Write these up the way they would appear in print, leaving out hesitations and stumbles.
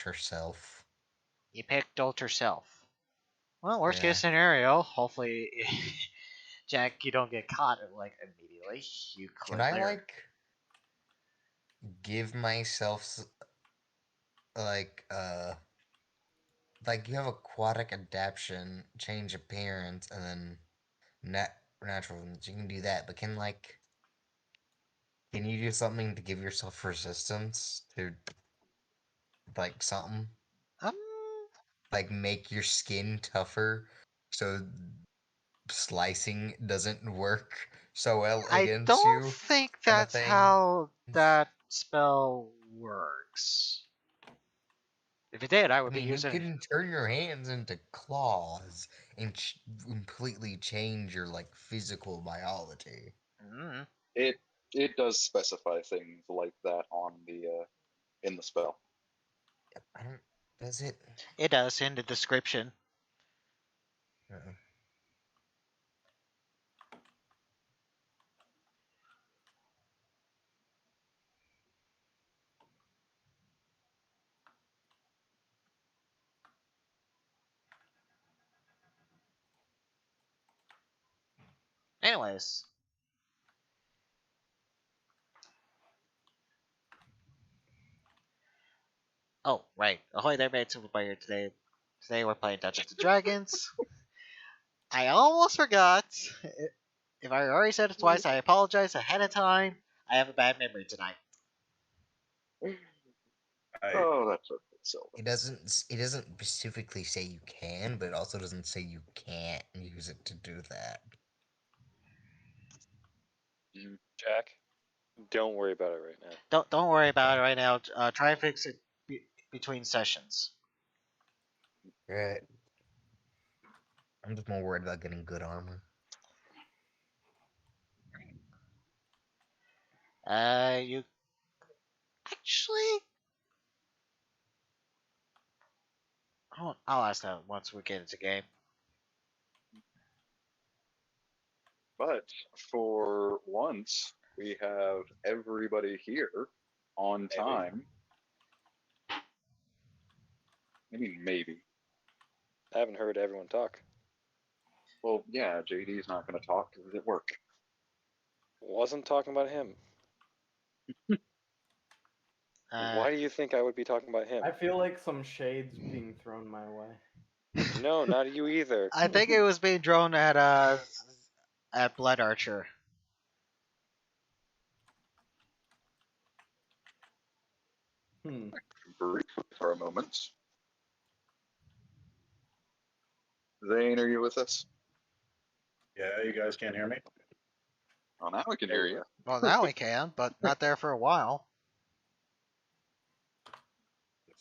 herself. You picked Alter Self. Well, worst Yeah. case scenario, hopefully, Jack, you don't get caught like immediately. You Can could I later. give myself like you have aquatic adaptation, change appearance, and then natural. You can do that, but can you do something to give yourself resistance to something Um, make your skin tougher so slicing doesn't work so well I against don't you, think kind of that's thing? how that spell works. If it did, I I would be mean, you using. can turn your hands into claws and completely change your physical biology. Mm, It does specify things like that on the in the spell. I don't. Does it? it does in the description. Uh-uh. Anyways, oh right, ahoy there, mate! Superplayer today. Today we're playing Dungeons and Dragons. I almost forgot. If I already said it twice, I apologize ahead of time. I have a bad memory tonight. Oh, that's okay. So It doesn't. It doesn't specifically say you can, but it also doesn't say you can't use it to do that. Jack, don't worry about it right now. Don't worry about it right now. Try and fix it between sessions. Right. I'm just more worried about getting good armor. You actually. I'll ask that once we get into game. but for once, we have everybody here on time. I mean, maybe. I haven't heard everyone talk. Well, yeah, JD's not going to talk because it work. Wasn't talking about him. Why do you think I would be talking about him? I feel like some shades being thrown my way. No, not you either. I think it was being drawn at Blood Archer. Briefly for a moment. Zane, are you with us? Yeah, you guys can't hear me? Oh, now we can hear you. Well, now we can, but not there for a while.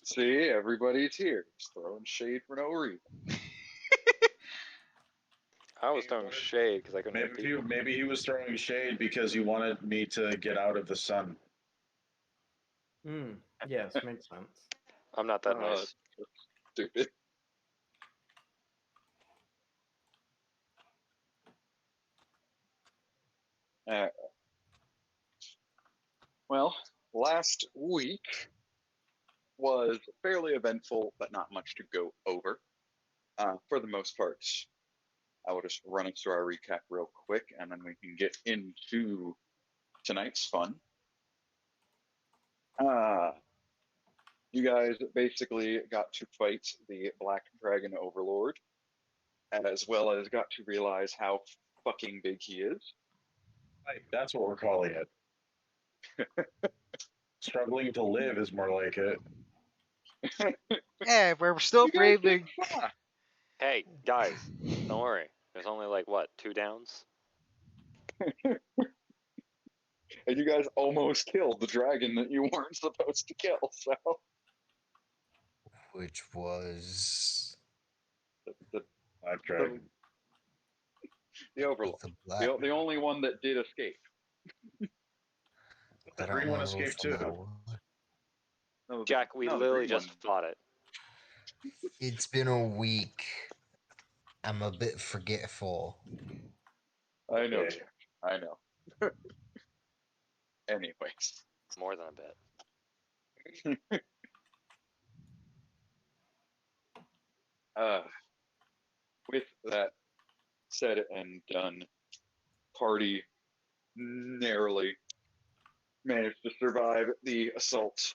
See, everybody's here. Just throwing shade for no reason. I was throwing shade because I couldn't hear people. Maybe he was throwing shade because he wanted me to get out of the sun. Yes, makes sense. I'm not that nice. Stupid. Well, last week was fairly eventful, but not much to go over. For the most part, I will just run us through our recap real quick, and then we can get into tonight's fun. You guys basically got to fight the Black Dragon Overlord, as well as got to realize how fucking big he is. Right, that's what we're calling it. Struggling to live is more like it. Hey, we're still breathing. Hey, guys, don't worry. There's only like, what, 2 downs? And you guys almost killed the dragon that you weren't supposed to kill, so. Which was The Black Dragon. The Overlord. black. The only one that did escape. The green one escaped too. No, Jack, we literally just fought it. It's been a week. I'm a bit forgetful. I know, Jack. I know. Anyways. More than a bit. Uh, with that said and done, party narrowly managed to survive the assault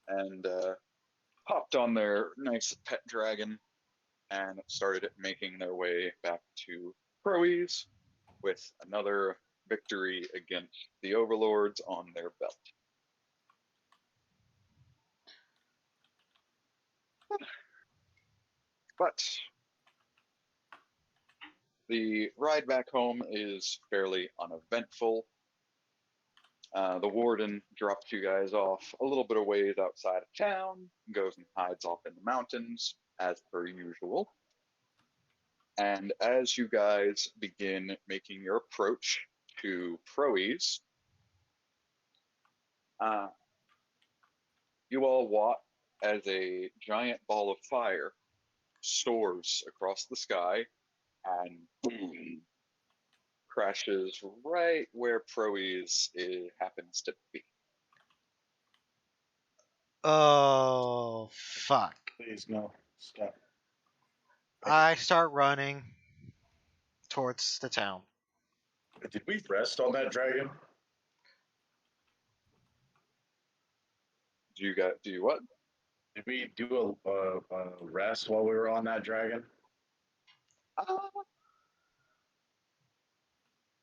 and hopped on their nice pet dragon and started making their way back to Croes with another victory against the overlords on their belt. But the ride back home is fairly uneventful. The warden drops you guys off a little bit of ways outside of town, goes and hides off in the mountains, as per usual. And as you guys begin making your approach to Proes, uh, you all watch as a giant ball of fire soars across the sky and boom, crashes right where Proes happens to be. Oh, fuck. Please, no. Stop. I start running towards the town. Did we rest on that dragon? Do you what? Did we do a rest while we were on that dragon? Uh,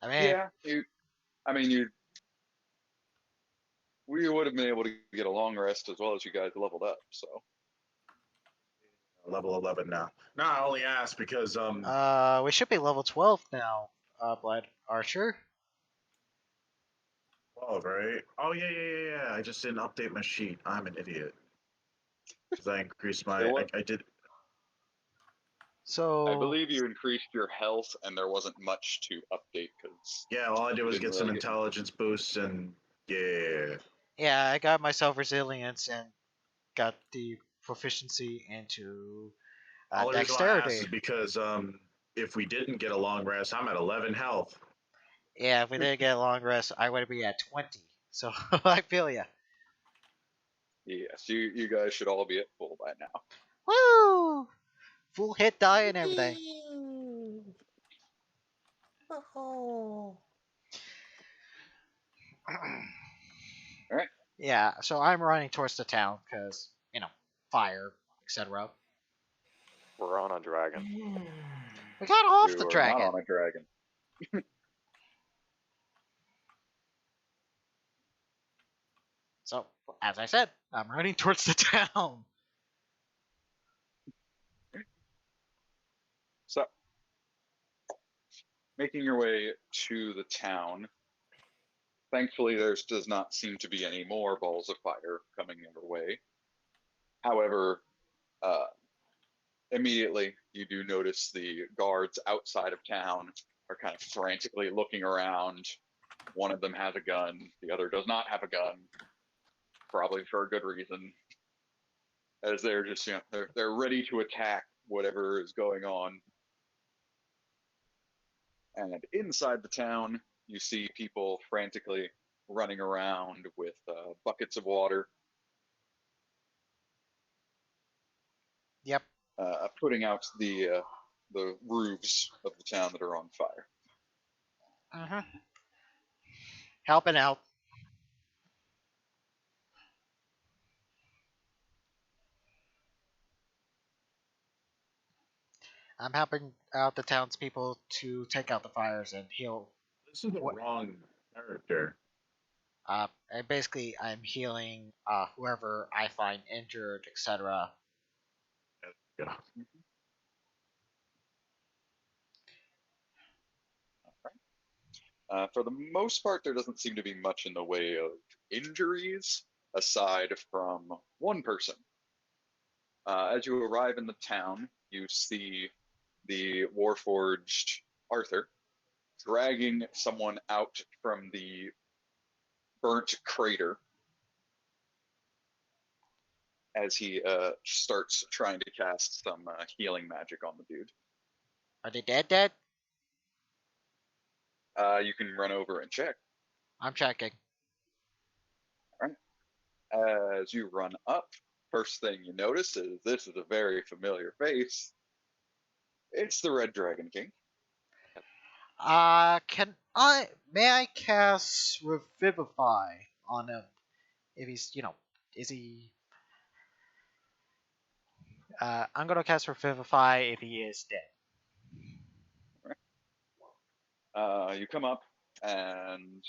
I mean, yeah, you. We would have been able to get a long rest as well as you guys leveled up. So Level 11 now. No, I only asked because we should be level 12 now, Blood Archer. 12, right? Oh yeah. I just didn't update my sheet. I'm an idiot. Because I increased my. I did. So I believe you increased your health, and there wasn't much to update because Yeah, all I did was didn't get some really get- intelligence boosts and yeah. yeah, I got myself resilience and got the proficiency into All the reason why I asked dexterity. is because if we didn't get a long rest, I'm at 11 health. Yeah, if we didn't get a long rest, I would be at 20. So I feel ya. yes, you guys should all be at full by now. Woo! Full hit die and everything. Oh. All right. Yeah, so I'm running towards the town because, fire, etc. We're on a dragon. We got off You the are dragon. not on a dragon. So, as I said, I'm running towards the town. So, making your way to the town. Thankfully, there does not seem to be any more balls of fire coming your way. However, uh, immediately you do notice the guards outside of town are kind of frantically looking around. One of them has a gun, the other does not have a gun, probably for a good reason, as they're just they're ready to attack whatever is going on. And inside the town, you see people frantically running around with buckets of water, Yep. putting out the roofs of the town that are on fire. Uh-huh. Helping out. I'm helping out the townspeople to take out the fires and heal. This is the What- wrong character. And basically, I'm healing whoever I find injured, etc. Yeah. For the most part, there doesn't seem to be much in the way of injuries, aside from one person. As you arrive in the town, you see the Warforged Arthur dragging someone out from the burnt crater as he starts trying to cast some healing magic on the dude. Are they dead? You can run over and check. I'm checking. As you run up, First thing you notice is this is a very familiar face. It's the Red Dragon King. May I cast Revivify on him? If he's, is he? I'm gonna cast Revivify if he is dead. You come up and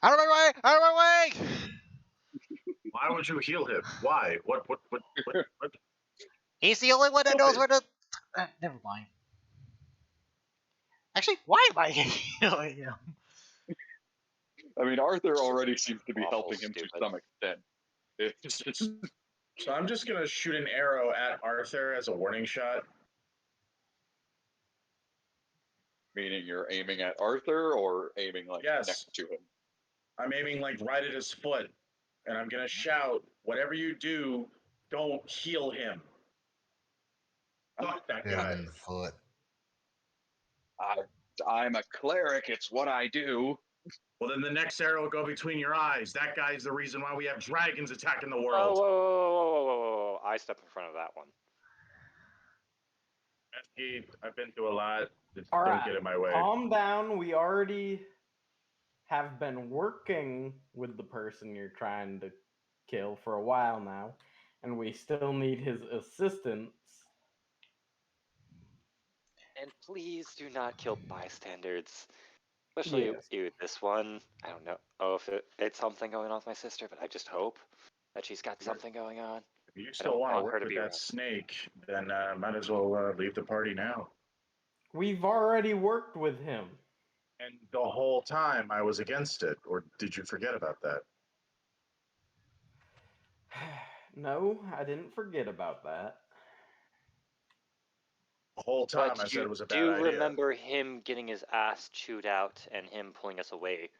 Out of my way! Out of my way! Why would you heal him? Why? What? He's the only one that knows where to. Never mind. Actually, why am I healing him? I mean, Arthur already seems to be Awful helping him to stupid. some extent. It's just, So I'm just gonna shoot an arrow at Arthur as a warning shot. meaning you're aiming at Arthur or aiming like Yes. next to him. I'm aiming like right at his foot, and I'm gonna shout, "Whatever you do, don't heal him." Fuck that Hit him guy. in the foot. I'm a cleric. It's what I do. Well, then the next arrow will go between your eyes. That guy's the reason why we have dragons attacking the Oh, world. whoa. I step in front of that one. Mesky, I've been through a lot. Just All don't right, get in my way. calm down. We already have been working with the person you're trying to kill for a while now, and we still need his assistance. And please do not kill bystanders. Especially Yes. you, this one. I don't know if it's something going on with my sister, but I just hope that she's got something going on. If you still want to want her work to with be that around. snake, then might as well leave the party now. We've already worked with him. And the whole time I was against it, or did you forget about that? No, I didn't forget about that. The whole time But I said you it was a bad do idea. remember him getting his ass chewed out and him pulling us away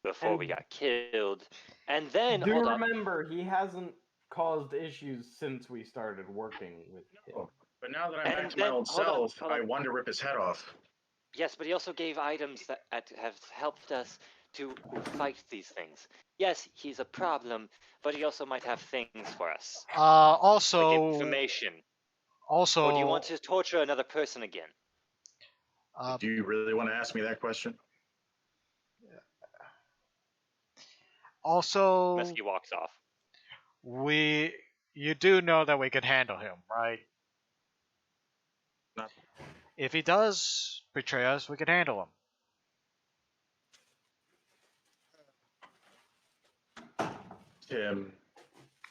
before we And got killed. And then, do hold up. remember, he hasn't caused issues since we started working with him. No, but now that I'm And back to my then- old hold on, self, hold I on. want to rip his head off. Yes, but he also gave items that have helped us to fight these things. Yes, he's a problem, but he also might have things for us. Like Also, information. also, Or do you want to torture another person again? Do you really want to ask me that question? also, Mesky walks off. you do know that we could handle him, right? Not- If he does betray us, we can handle him. Tim,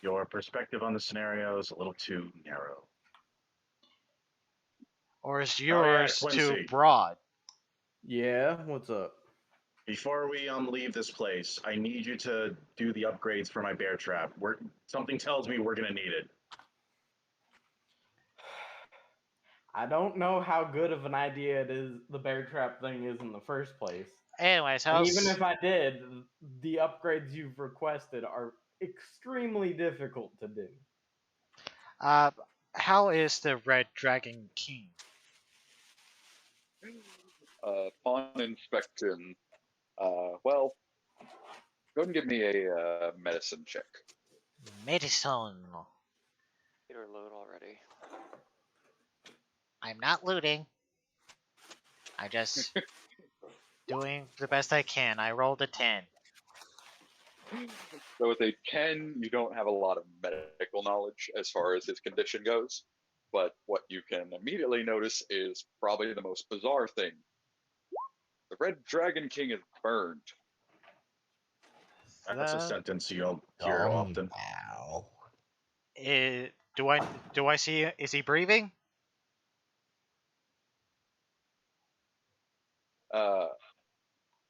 your perspective on the scenario is a little too narrow. Or is yeah, yours too Quincy. broad? Yeah, what's up? Before we leave this place, I need you to do the upgrades for my bear trap. Something tells me we're gonna need it. I don't know how good of an idea it is the bear trap thing is in the first place. Anyways, And even if I did, the upgrades you've requested are extremely difficult to do. how is the Red Dragon King? Upon inspection, well, go ahead and give me a medicine check. Medicine. Get her load already. I'm not looting. I'm just doing the best I can. I rolled a 10. So with a 10, you don't have a lot of medical knowledge as far as his condition goes. But what you can immediately notice is probably the most bizarre thing. The Red Dragon King is burned. That's a sentence you don't hear often. Wow. Do I see? Is he breathing?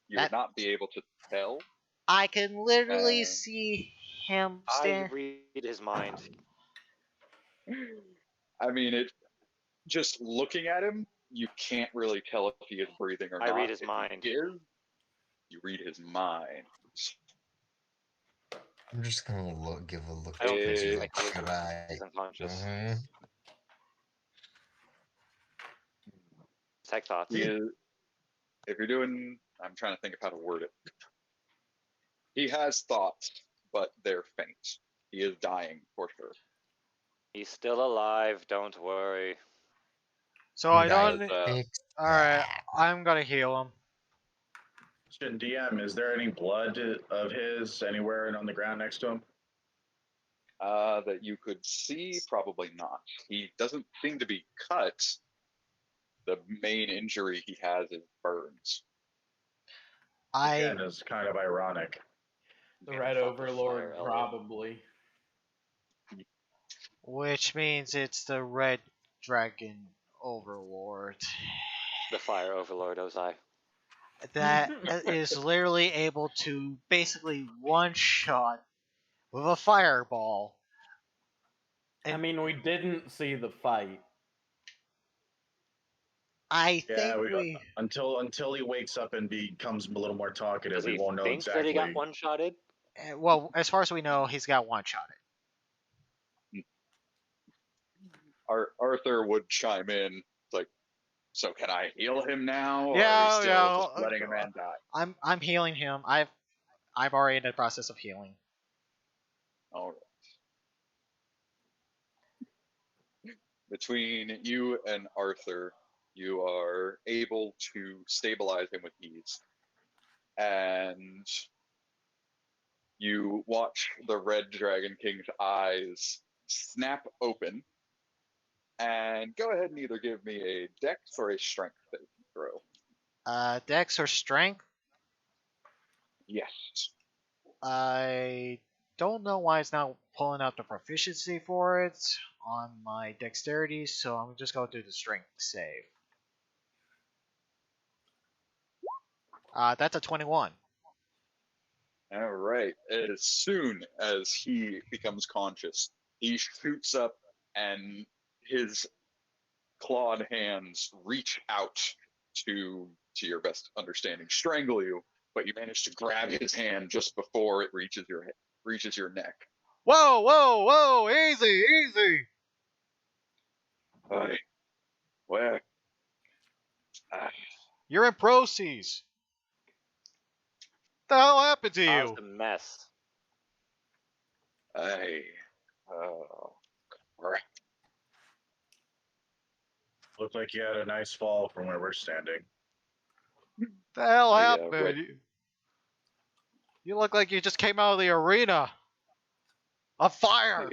You would not be able to tell. I can literally Uh, see him I stand. read his mind. I mean, it. Just looking at him, you can't really tell if he is breathing or I not. read his If mind. he is, you read his mind. I'm just gonna give a look I don't to think Quincy he's like, like should I? he's unconscious. Mhm. Tech thoughts. He is, if you're doing, I'm trying to think of how to word it. He has thoughts, but they're faint. He is dying for sure. He's still alive, don't worry. So I I don't. fix All right, that. I'm gonna heal him. Question DM, is there any blood of his anywhere on the ground next to him? That you could see, probably not. He doesn't seem to be cut. The main injury he has is burns. I, Again, is kind of ironic. The Red Fuck the Overlord, fire, Elliot. probably. which means it's the Red Dragon Overlord. The fire overlord, Ozai. That is literally able to basically one shot with a fireball. I mean, we didn't see the fight. I Yeah, think we. until he wakes up and becomes a little more talkative, Does we he won't know think that he got exactly. one-shotted? Well, as far as we know, he's got one shot. Arthur would chime in, like, so can I heal him now, or are we Yeah, still just yeah. letting a man die? I'm healing him. I'm already in the process of healing. All right. Between you and Arthur, you are able to stabilize him with ease, and you watch the Red Dragon King's eyes snap open. And go ahead and either give me a dex or a strength saving throw. Dex or strength? Yes. I don't know why it's not pulling out the proficiency for it on my dexterity, so I'm just going to do the strength save. That's a 21. All right. As soon as he becomes conscious, he shoots up and his clawed hands reach out to your best understanding, strangle you, but you manage to grab his hand just before it reaches your neck. Whoa, whoa, whoa! Easy, easy! Hey, where? Ah, You're in proceeds. What the hell happened to Caused you? a mess. hey. Oh, crap. Looked like you had a nice fall from where we're standing. The hell The happened? red You look like you just came out of the arena. A fire!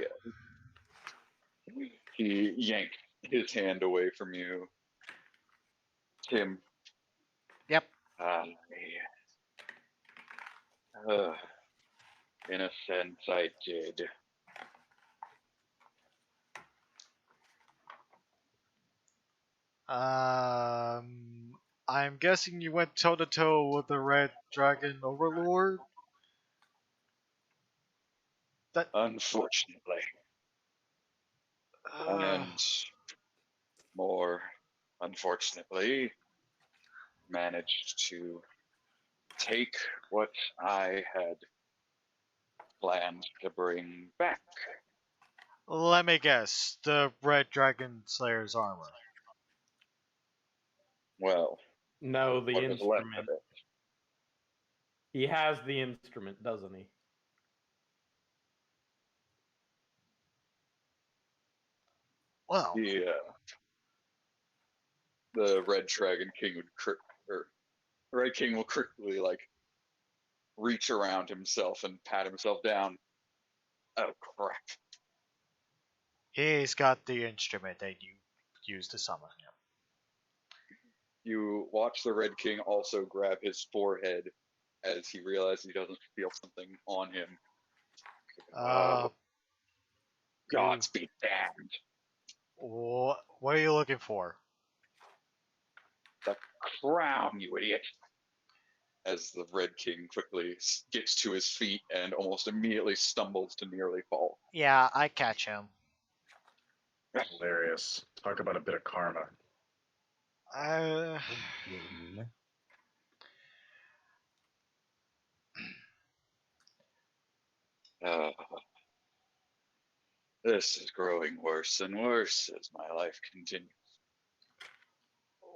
Yeah. He yanked his hand away from you. Tim. Yep. Uh, in a sense, I did. I'm guessing you went toe to toe with the Red Dragon Overlord. That. Unfortunately. And more unfortunately, managed to take what I had planned to bring back. Let me guess. The Red Dragon Slayer's armor. Well, No, the what was left of instrument. it. He has the instrument, doesn't he? Well, Yeah. The Red Dragon King or the Red King will quickly reach around himself and pat himself down. Oh crap. he's got the instrument that you used to summon him. You watch the Red King also grab his forehead as he realizes he doesn't feel something on him. Oh, gods be damned. What are you looking for? The crown, you idiot. As the Red King quickly gets to his feet and almost immediately stumbles to nearly fall. Yeah, I catch him. Hilarious. Talk about a bit of karma. Uh, this is growing worse and worse as my life continues.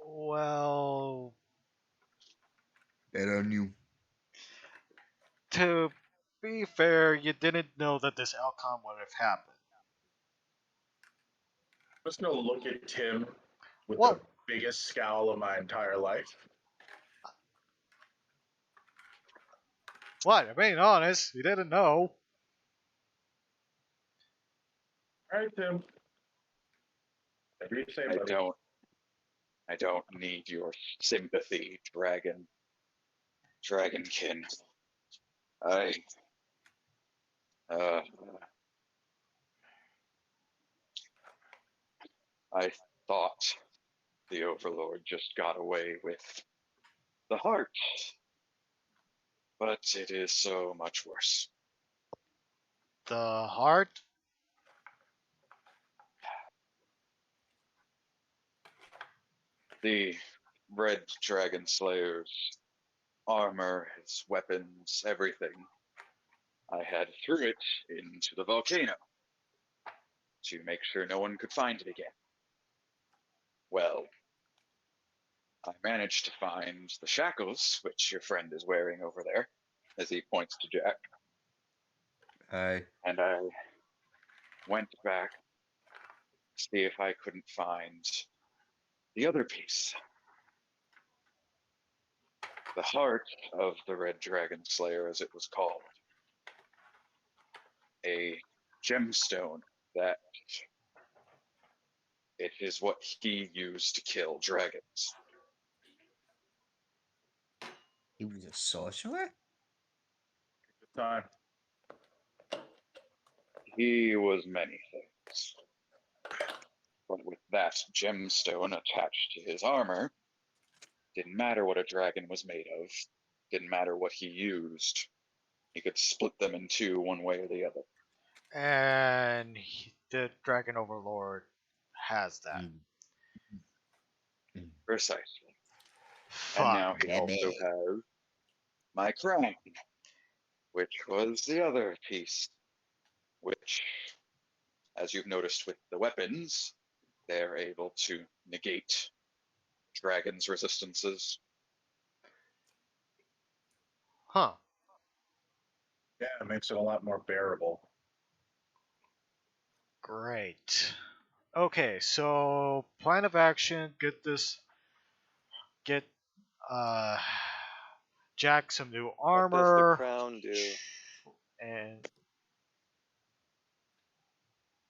Well, Bet on you. to be fair, you didn't know that this outcome would have happened. just gonna look at Tim with Well, the biggest scowl of my entire life. what? I'm being honest. You didn't know. All right, Tim. Whatever you say, I buddy. don't need your sympathy, Dragonkin. I uh I thought the Overlord just got away with the heart, but it is so much worse. The heart? The Red Dragon Slayer's armor, his weapons, everything. I had threw it into the volcano to make sure no one could find it again. Well, I managed to find the shackles, which your friend is wearing over there, as he points to Jack. And I went back to see if I couldn't find the other piece. The heart of the Red Dragon Slayer, as it was called. A gemstone that it is what he used to kill dragons. He was a sorcerer? Good time. He was many things. But with that gemstone attached to his armor, didn't matter what a dragon was made of, didn't matter what he used. He could split them in two one way or the other. And the Dragon Overlord has that. Precisely. Fuck. And now he Yeah, also man. has my crown, which was the other piece, which, as you've noticed with the weapons, they're able to negate dragons' resistances. Huh. Yeah, it makes it a lot more bearable. Great. Okay, so plan of action, get uh Jack some new What does the armor crown do? and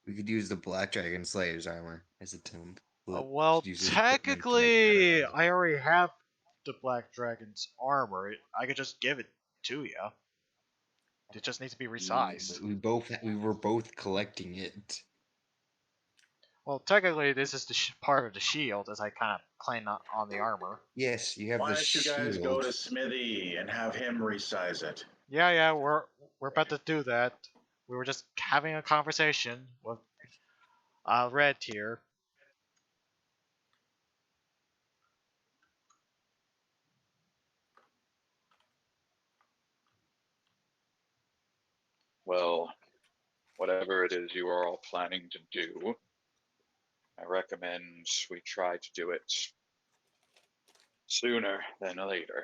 We could use the Black Dragon Slayer's armor as a tomb. well, Should use his equipment to make technically better armor. I already have the Black Dragon's armor. I could just give it to you. It just needs to be resized. We were both collecting it. Well, technically this is the part of the shield as I kind of claim on the armor. Yes, you have Why the don't you guys shield. go to Smithy and have him resize it? Yeah, we're about to do that. We were just having a conversation with Red here. Well, whatever it is you are all planning to do, I recommend we try to do it sooner than later.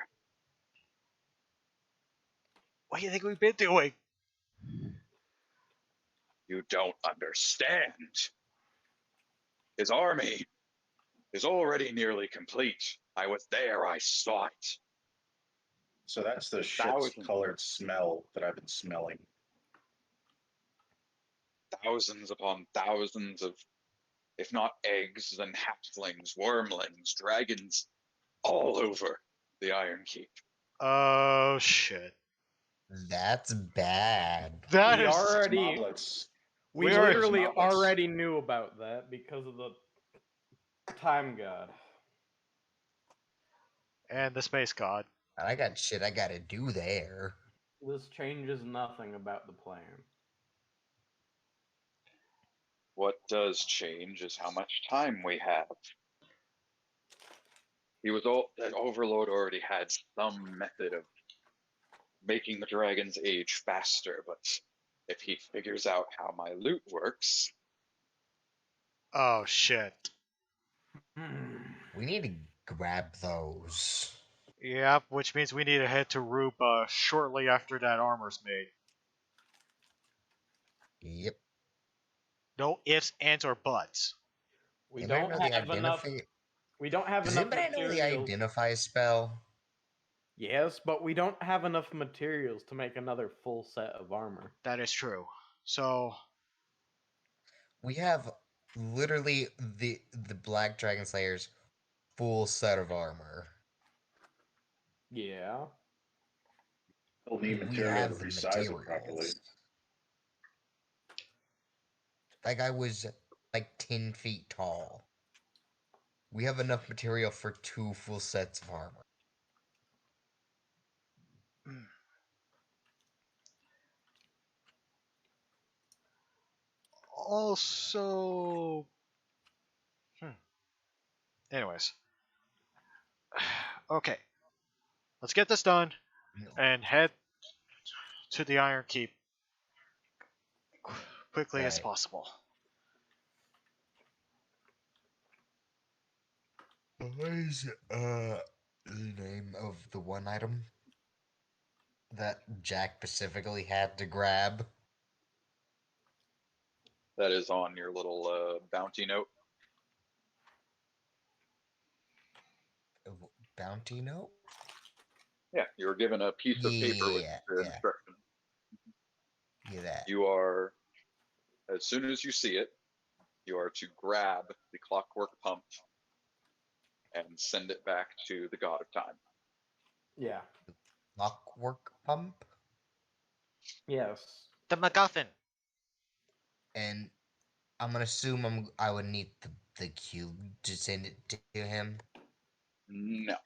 What do you think we've been doing? You don't understand. His army is already nearly complete. I was there, I saw it. So that's the Thousands. shit-colored smell that I've been smelling. Thousands upon thousands of, if not eggs, then halflings, wormlings, dragons, all over the Iron Keep. Oh shit. That's bad. That We is already- Smoglets. We Where is literally Smoglets? already knew about that because of the time god. and the space god. I got shit I gotta do there. This changes nothing about the plan. What does change is how much time we have. That Overlord already had some method of making the dragons age faster, but if he figures out how my loot works, Oh shit. We need to grab those. Yep, which means we need to head to Rupa shortly after that armor's made. Yep. No ifs, ands, or buts. We Anybody don't know the have enough. identify? We don't have Does enough anybody know the materials. identify spell? Yes, but we don't have enough materials to make another full set of armor. That is true. So We have literally the Black Dragon Slayer's full set of armor. Yeah. We'll need We material to have the resize it properly. materials. That guy was like 10 feet tall. We have enough material for 2 full sets of armor. also, anyways, okay, let's get this done and head to the Iron Keep quickly as Right. possible. What is the name of the one item that Jack specifically had to grab? That is on your little bounty note. Bounty note? Yeah, you were given a piece of paper with Yeah, the yeah. instructions. Yeah, that. You are, as soon as you see it, you are to grab the clockwork pump and send it back to the God of Time. Yeah. Clockwork pump? Yes. The MacGuffin. And I'm gonna assume I would need the cube to send it to him. No.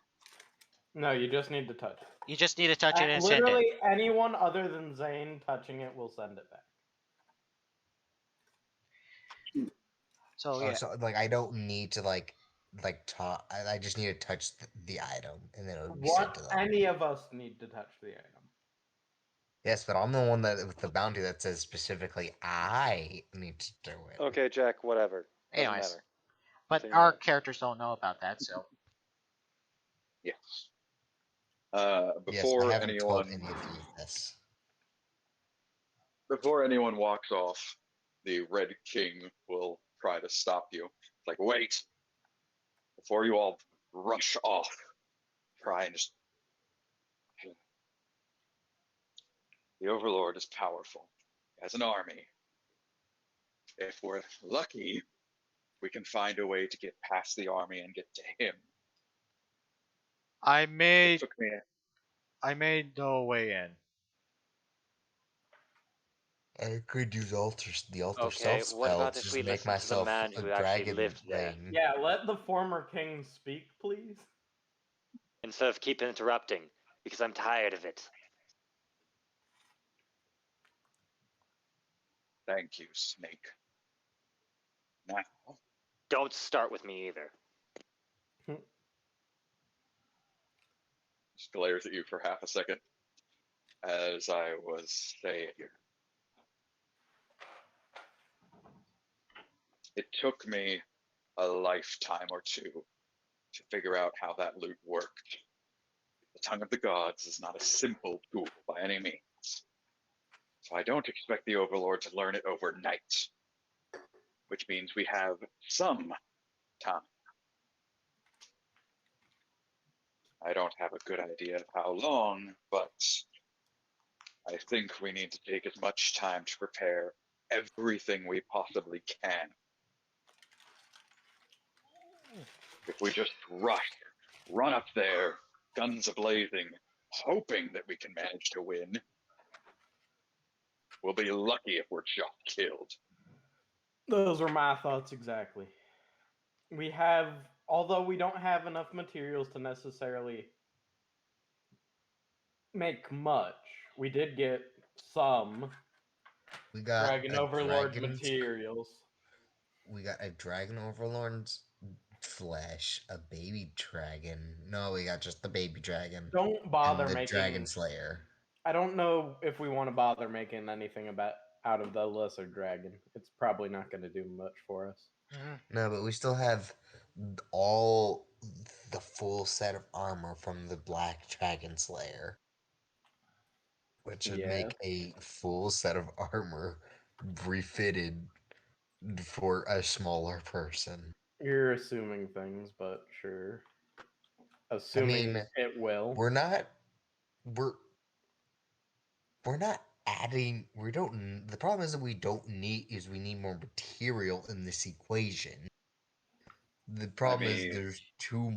No, you just need to touch it. You just need to touch it and send Literally, it. anyone other than Zane touching it will send it back. So Oh, yeah, so like I don't need to like I just need to touch the item and then it would be sent to What them. any of us need to touch the item. Yes, but I'm the one that with the bounty that says specifically I need to do it. Okay, Jack, whatever. Doesn't anyways, matter. but Figure it our out. characters don't know about that, so Yes. Yes, I Before haven't told anyone any of you this. before anyone walks off, the Red King will try to stop you. It's like, wait, before you all rush off, try and just. The Overlord is powerful. He has an army. If we're lucky, we can find a way to get past the army and get to him. I It may took me. know a way in. I could use the altar Okay, self what spell about to if just we make listen to the myself man a who actually dragon lived there lane. Yeah, let the former king speak, please. instead of keep interrupting? Because I'm tired of it. Thank you, Snake. Now, Don't start with me either. just glares at you for half a second. As I was saying, it took me a lifetime or two to figure out how that loot worked. The tongue of the gods is not a simple tool by any means. So I don't expect the Overlord to learn it overnight, which means we have some time. I don't have a good idea of how long, but I think we need to take as much time to prepare everything we possibly can. If we just run up there, guns a-blazing, hoping that we can manage to win, we'll be lucky if we're just killed. Those are my thoughts exactly. Although we don't have enough materials to necessarily make much, we did get some We got Dragon a Overlord dragon's materials. We got a dragon overlord's flesh, a baby dragon. No, we got just the baby dragon Don't bother and the making. dragon slayer. I don't know if we want to bother making anything out of the lesser dragon. It's probably not going to do much for us. No, but we still have all the full set of armor from the black dragon slayer, which would Yeah. make a full set of armor refitted for a smaller person. You're assuming things, but sure. I Assuming mean, it will. we're not we're we're not adding we don't the problem is that we need more material in this equation. The I problem is mean, there's too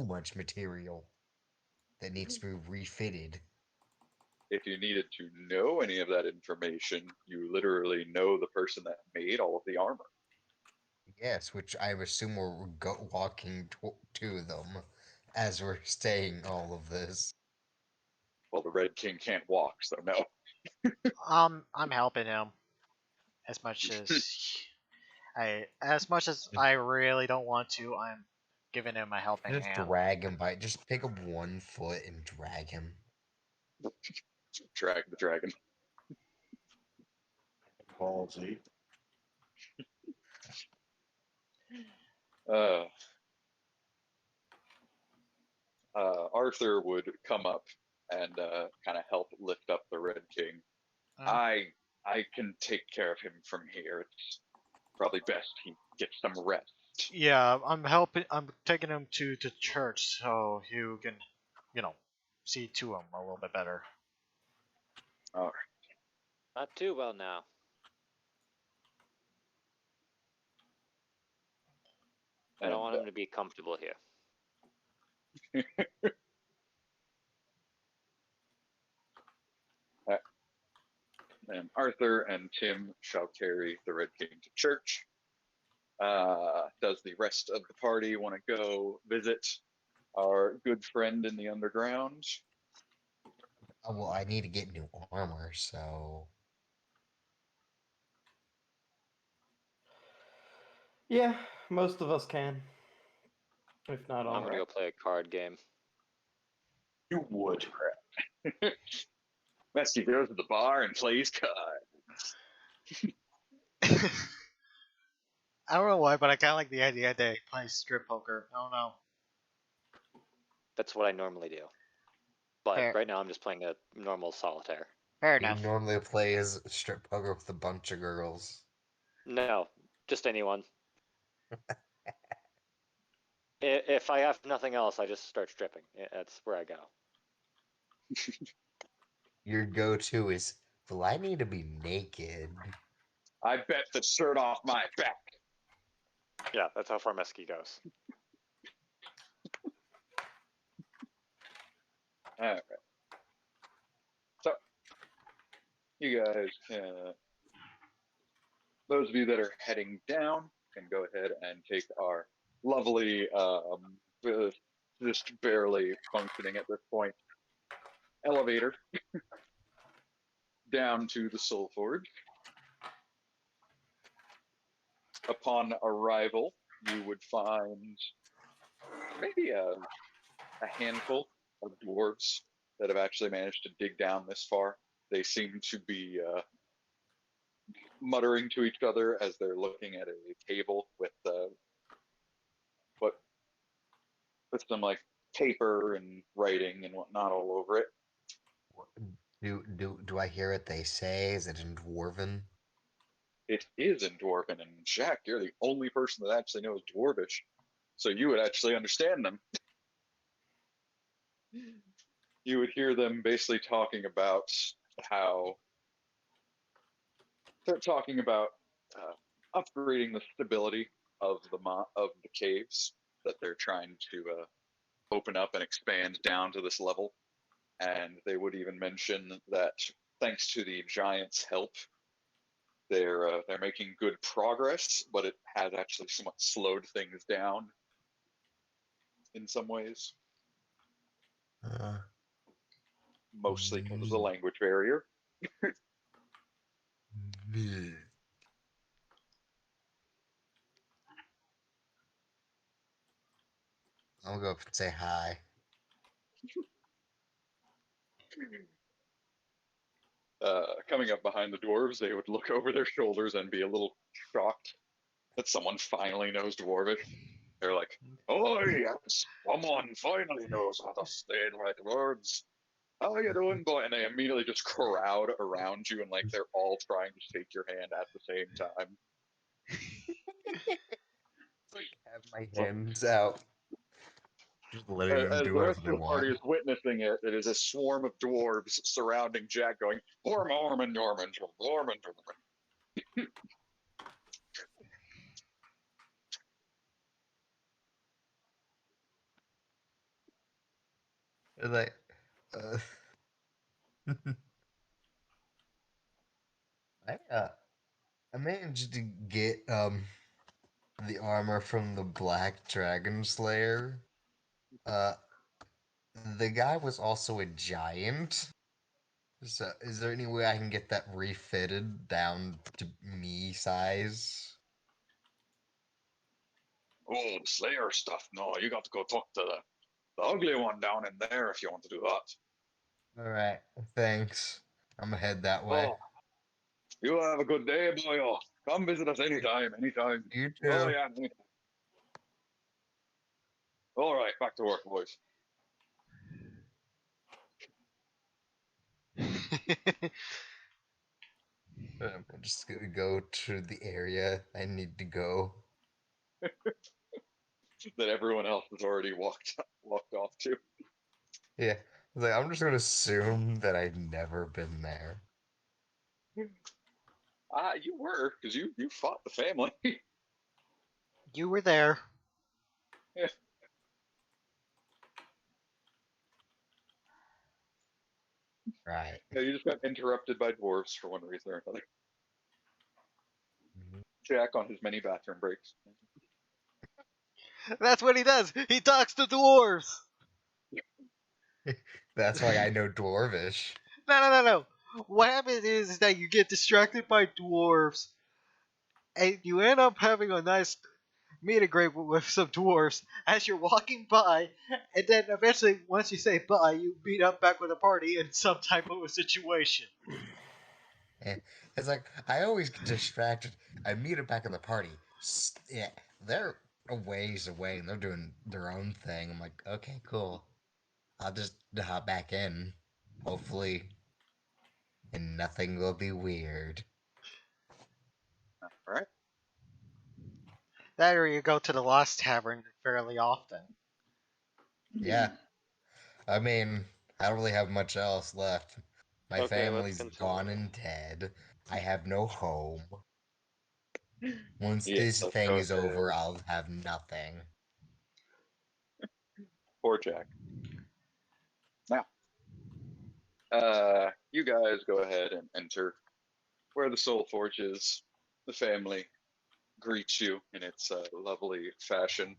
much material that needs to be refitted. if you needed to know any of that information, you literally know the person that made all of the armor. Yes, which I assume we're walking to them as we're saying all of this. Well, the Red King can't walk, so no. I'm helping him as much as I really don't want to. I'm giving him a helping Just hand. drag him by. Just pick up one foot and drag him. Drag the dragon. Ballsy. Uh, Arthur would come up and kind of help lift up the Red King. Uh, I can take care of him from here. It's probably best he gets some rest. yeah, I'm helping. I'm taking him to the church so you can, see to him a little bit better. All right. Not too well now. I don't want him to be comfortable here. And Arthur and Tim shall carry the Red King to church. Does the rest of the party want to go visit our good friend in the underground? Oh, well, I need to get new armor, so Yeah, most of us can. If not I'm all. gonna go play a card game. You would. Mesky goes to the bar and plays cards. I don't know why, but I kind of like the idea that he plays strip poker. I don't know. That's what I normally do. But Fair. right now I'm just playing a normal solitaire. Fair he enough. normally plays strip poker with a bunch of girls. No, just anyone. If I have nothing else, I just start stripping. That's where I go. Your go-to is, well, I need to be naked. I bet the shirt off my back. Yeah, that's how far Mesky goes. All right. So, you guys, those of you that are heading down can go ahead and take our lovely, just barely functioning at this point, elevator down to the Soul Forge. Upon arrival, you would find maybe a handful of dwarves that have actually managed to dig down this far. They seem to be muttering to each other as they're looking at a table with some like paper and writing and whatnot all over it. Do I hear what they say? Is it in Dwarven? It is in Dwarven, and Jack, you're the only person that actually knows Dwarvish, so you would actually understand them. You would hear them basically talking about how they're talking about upgrading the stability of the caves that they're trying to open up and expand down to this level. And they would even mention that thanks to the giants' help, they're making good progress, but it has actually somewhat slowed things down in some ways, Uh, mostly because of the language barrier. bleh. I'll go up and say hi. Coming up behind the dwarves, they would look over their shoulders and be a little shocked that someone finally knows Dwarvish. They're like, "Oh yes, someone finally knows how to say the right words. How you doing, boy?" And they immediately just crowd around you, and like they're all trying to shake your hand at the same time. my hands out, just letting them As do the whatever rest they of the want. party is witnessing it, it is a swarm of dwarves surrounding Jack, going, Orman, Norman, Orman, Norman. It's like, uh, I I managed to get the armor from the Black Dragon Slayer. Uh, the guy was also a giant. So, is there any way I can get that refitted down to me size? Oh, the Slayer stuff. No, you got to go talk to the ugly one down in there if you want to do that. All right, thanks. I'm gonna head that way. Oh, you have a good day, boyo. Come visit us anytime, anytime. You Oh, too. yeah. All right, back to work, boys. I'm just gonna go to the area I need to go. That everyone else has already walked off to. Yeah, like I'm just gonna assume that I've never been there. You were, because you fought the family. You were there. Yeah. Right. Yeah, you just got interrupted by dwarves for one reason or another. Mhm. Jack on his many bathroom breaks. That's what he does. He talks to dwarves. That's why I know Dwarvish. No. What happens is that you get distracted by dwarves, and you end up having a nice meet and greet with some dwarves as you're walking by, and then eventually, once you say bye, you meet up back with a party in some type of a situation. Eh, It's like I always get distracted. I meet them back at the party. Yeah, they're a ways away and they're doing their own thing. I'm like, okay, cool. I'll just hop back in. Hopefully, and nothing will be weird. All right. That or you go to the Lost Tavern fairly often. Yeah, I mean, I don't really have much else left. My Okay, let's family's continue. gone and dead. I have no home. Once Yeah, this let's thing go is over, ahead. I'll have nothing. Poor Jack. Now, you guys go ahead and enter where the Soul Forge is. The family greets you in its lovely fashion.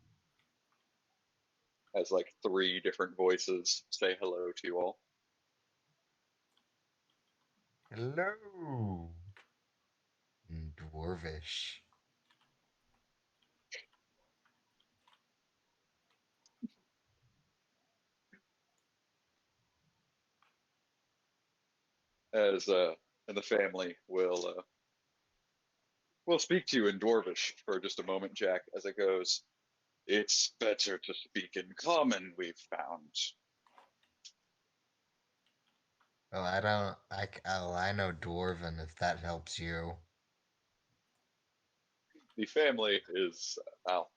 Has like three different voices say hello to you all. Hello, Dwarvish. As and the family will speak to you in Dwarvish for just a moment, Jack, as it goes. It's better to speak in common, we've found. Oh, I don't. I know Dwarven. If that helps you. The family is, well,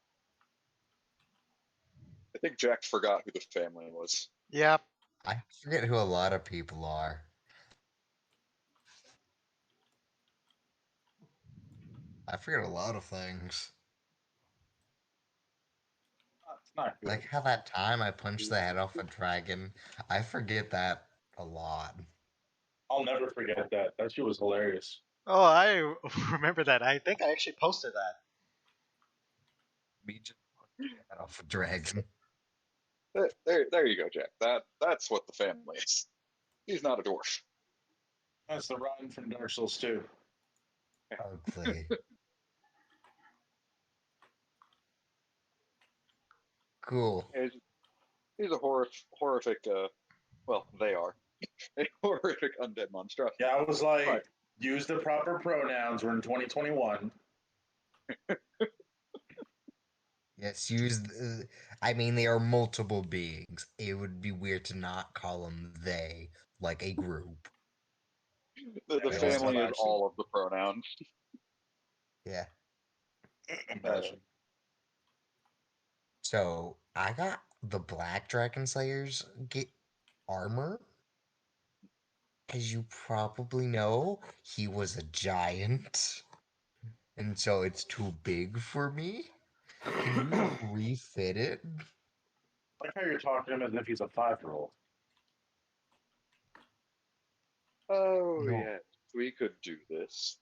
I think Jack forgot who the family was. Yep. I forget who a lot of people are. I forget a lot of things. It's not good. Like how that time I punched the head off a dragon. I forget that a lot. I'll never forget that. That shit was hilarious. Oh, I remember that. I think I actually posted that. Me just punching the head off a dragon. There you go, Jack. That's what the family is. He's not a dwarf. That's the Rotten from Dark Souls 2. Ugly. Cool. He's a horrific. Well, they are a horrific undead monstrosity. Yeah, I was like, But use the proper pronouns. We're in 2021. Yes, use. I mean, they are multiple beings. It would be weird to not call them they, like a group. the Yeah, Like, family is actually. all of the pronouns. yeah. Imagine. So I got the Black Dragon Slayer's get armor. As you probably know, he was a giant, and so it's too big for me. Can you refit it? I like how you're talking to him as if he's a 5-year-old. Oh, No, yes, we could do this.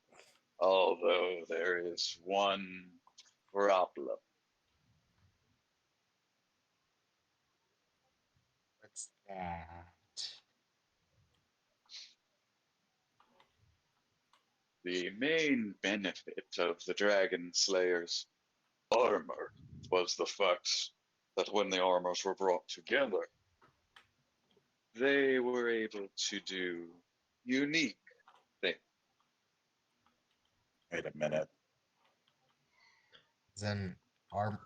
Although there is one problem. what's that? The main benefit of the Dragon Slayer's armor was the fact that when the armors were brought together, they were able to do unique things. Wait a minute.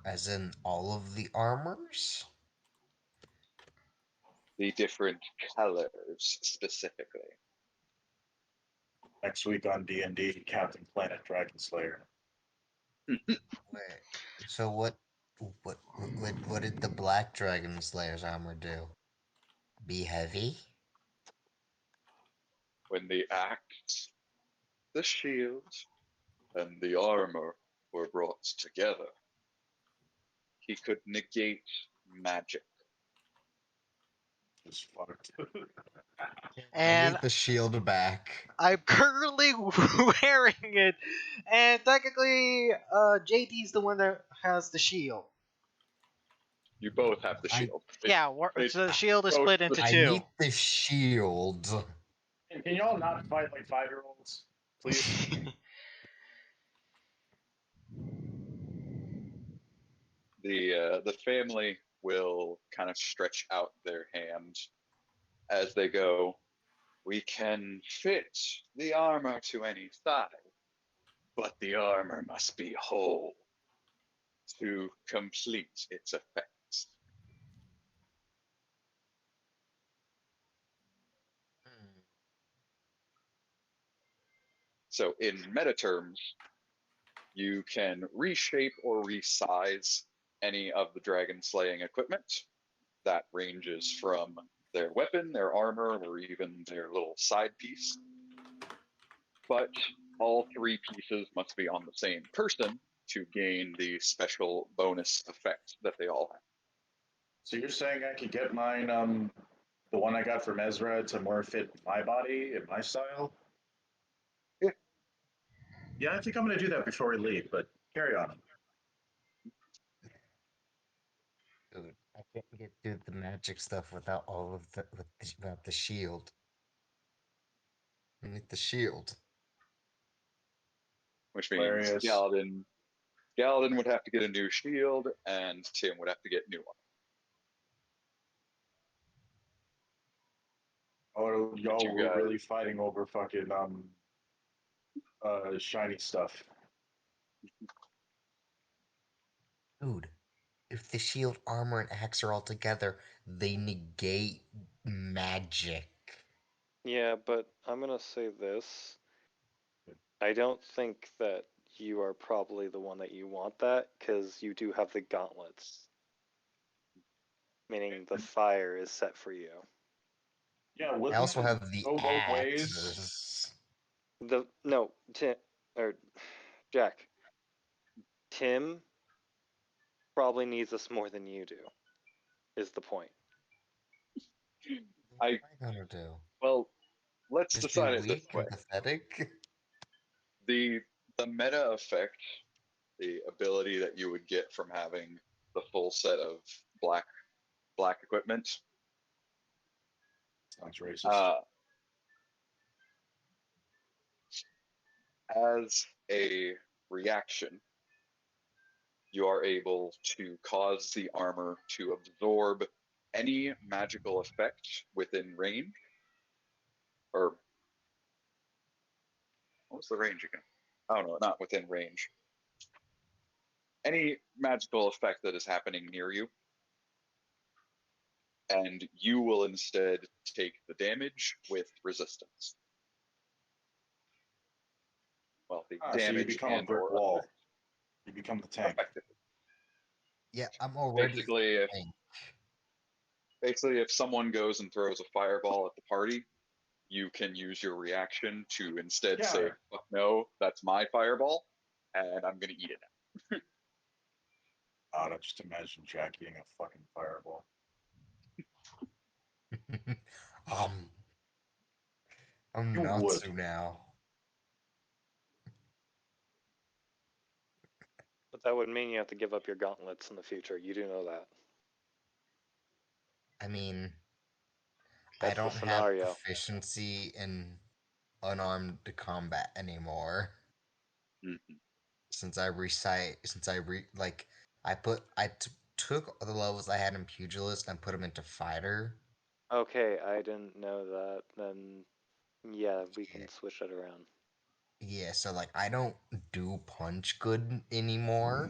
As in all of the armors? The different colors specifically. Next week on D&D, Captain Planet Dragon Slayer. Wait, so what did the Black Dragon Slayer's armor do? Be heavy? When the axe, the shield, and the armor were brought together, he could negate magic. Just fucked. I And need the shield back. I'm currently wearing it, and technically, JD's the one that has the shield. You both have the I shield. Yeah, so the shield is split into I two. need the shield. And can y'all not fight like 5-year-olds, please? The family will kind of stretch out their hand as they go. We can fit the armor to any size, but the armor must be whole to complete its effects. So, in meta terms, you can reshape or resize any of the dragon slaying equipment. That ranges from their weapon, their armor, or even their little side piece. But all three pieces must be on the same person to gain the special bonus effect that they all have. So you're saying I could get mine, the one I got from Ezra, to more fit my body and my style? Yeah. Yeah, I think I'm going to do that before we leave, but carry on. Dude, I can't get through the magic stuff without without the shield. I need the shield. Which means Hilarious. Galadin would have to get a new shield, and Tim would have to get new one. Oh, y'all You were guys- really fighting over fucking shiny stuff. Dude, if the shield, armor, and axe are all together, they negate magic. Yeah, but I'm gonna say this. I don't think that you are probably the one that you want that, because you do have the gauntlets. Meaning the fire is set for you. Yeah, I wouldn't also it have the go both ways? axes. No, Tim or Jack. Tim probably needs us more than you do. Is the point. What am I gonna do? Well, let's Just be decide it this weak way. and pathetic? The meta effect, the ability that you would get from having the full set of black equipment, Sounds racist. as a reaction, you are able to cause the armor to absorb any magical effect within range. Or what was the range again? I don't know, not within range. Any magical effect that is happening near you, and you will instead take the damage with resistance. Well, the So you damage become a and brick or wall. effect, You become the tank. effectively. Yeah, I'm already. Basically, fine. if someone goes and throws a fireball at the party, you can use your reaction to instead say, Counter. "Fuck no, that's my fireball, and I'm gonna eat it now." God, I just imagine Jack eating a fucking fireball. um, I'm You not would. so now. But that would mean you have to give up your gauntlets in the future. You do know that. I mean, I That's the don't have scenario. proficiency in unarmed combat anymore Mhm. since I recite since I re like I took the levels I had in pugilist and put them into fighter. Okay, I didn't know that. Then, yeah, we Yeah, can switch that around. yeah, so like I don't do punch good anymore.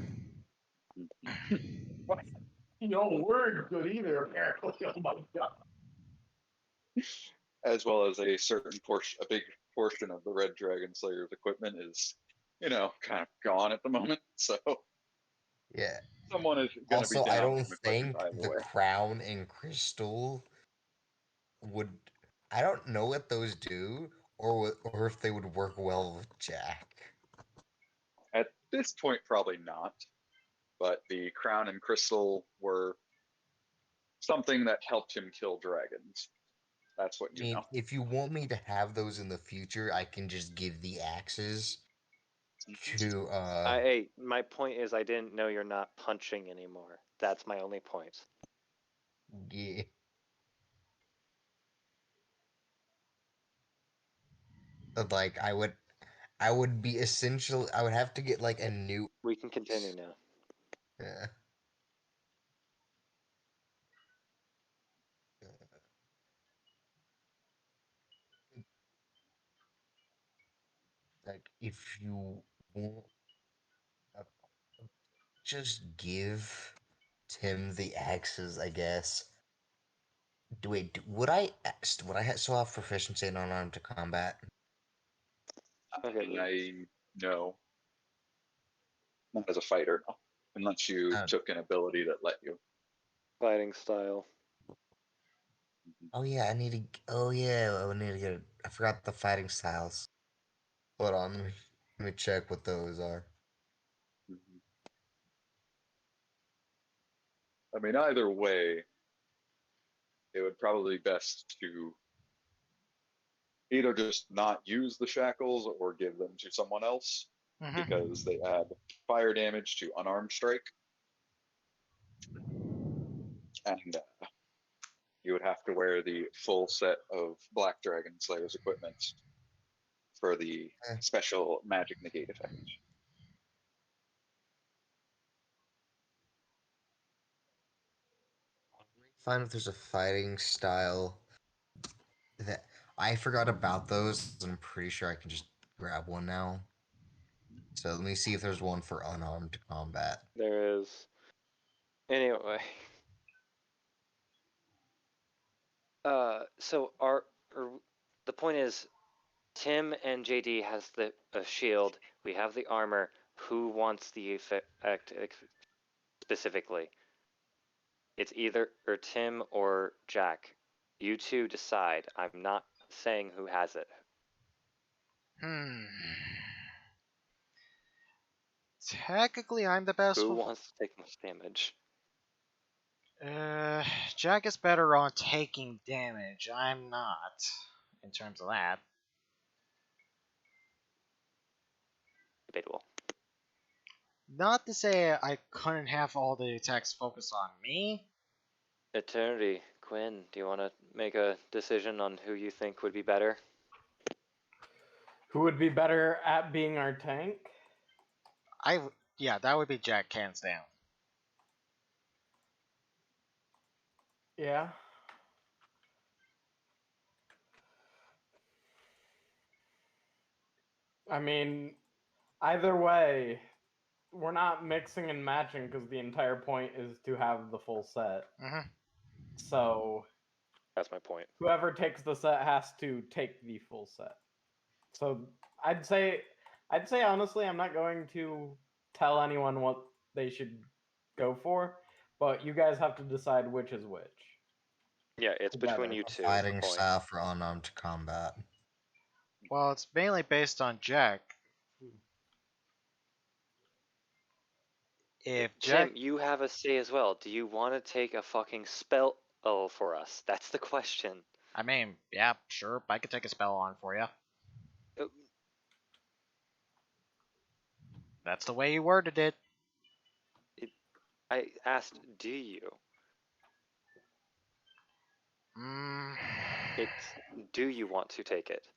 You don't word good either, apparently. Oh my god. As well as a certain portion, a big portion of the Red Dragon Slayer's equipment is, kind of gone at the moment. So Yeah. someone is going to be Also, I down don't some equipment think either the way. crown and crystal would. I don't know what those do, or if they would work well with Jack. At this point, probably not. But the crown and crystal were something that helped him kill dragons. That's what I you mean, know. if you want me to have those in the future, I can just give the axes to Hey, my point is I didn't know you're not punching anymore. That's my only point. yeah. Like I would be essential. I would have to get like a new. We can continue now. Uh, like if you want, uh, just give Tim the axes, I guess. Would I still have proficiency in unarmed combat? Okay, I know, not as a fighter, no. Unless you Uh, took an ability that let you. fighting style. oh yeah, I need to. Oh yeah, I need to get. I forgot the fighting styles. Hold on, let me check what those are. Mhm. I mean, either way, it would probably be best to either just not use the shackles or give them to someone else because they add fire damage to unarmed strike, and you would have to wear the full set of Black Dragon Slayer's equipment for the Eh, special magic negate effect. find if there's a fighting style that I forgot about those. I'm pretty sure I can just grab one now. So let me see if there's one for unarmed combat. There is. Anyway. So the point is, Tim and JD has the shield. We have the armor. Who wants the effect specifically? It's either or Tim or Jack. You two decide. I'm not saying who has it. Technically, I'm the best Who one. wants to take most damage? Jack is better on taking damage. I'm not, in terms of that. Debatable. Not to say I couldn't have all the attacks focus on me. Eternity. Quinn, do you want to make a decision on who you think would be better? Who would be better at being our tank? Yeah, that would be Jack hands down. Yeah. I mean, either way, we're not mixing and matching because the entire point is to have the full set. Mm-hmm. So That's my point. whoever takes the set has to take the full set. So I'd say honestly, I'm not going to tell anyone what they should go for, but you guys have to decide which is which. Yeah, it's between Together. you two. Is the Fighting point. style for unarmed combat. Well, it's mainly based on Jack. If Jack, Tim, you have a say as well. Do you want to take a fucking spell for us? That's the question. I mean, yeah, sure, I could take a spell on for you. Uh, That's the way you worded it. I asked, do you? Mm, It's do you want to take it?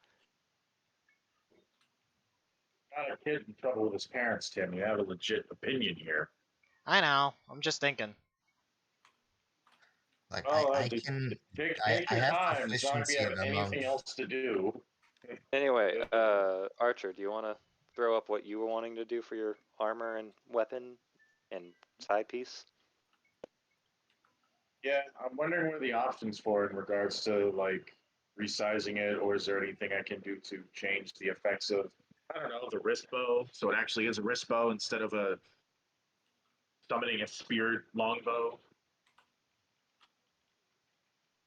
Not a kid in trouble with his parents, Tim. You have a legit opinion here. I know. I'm just thinking. Like Oh, I can take I your have time. As long as you proficiency have of anything else to do. Anyway, Archer, do you want to throw up what you were wanting to do for your armor and weapon and side piece? Yeah, I'm wondering what are the options for it in regards to like resizing it, or is there anything I can do to change the effects of I don't know the wrist bow, so it actually is a wrist bow instead of a summoning a speared longbow.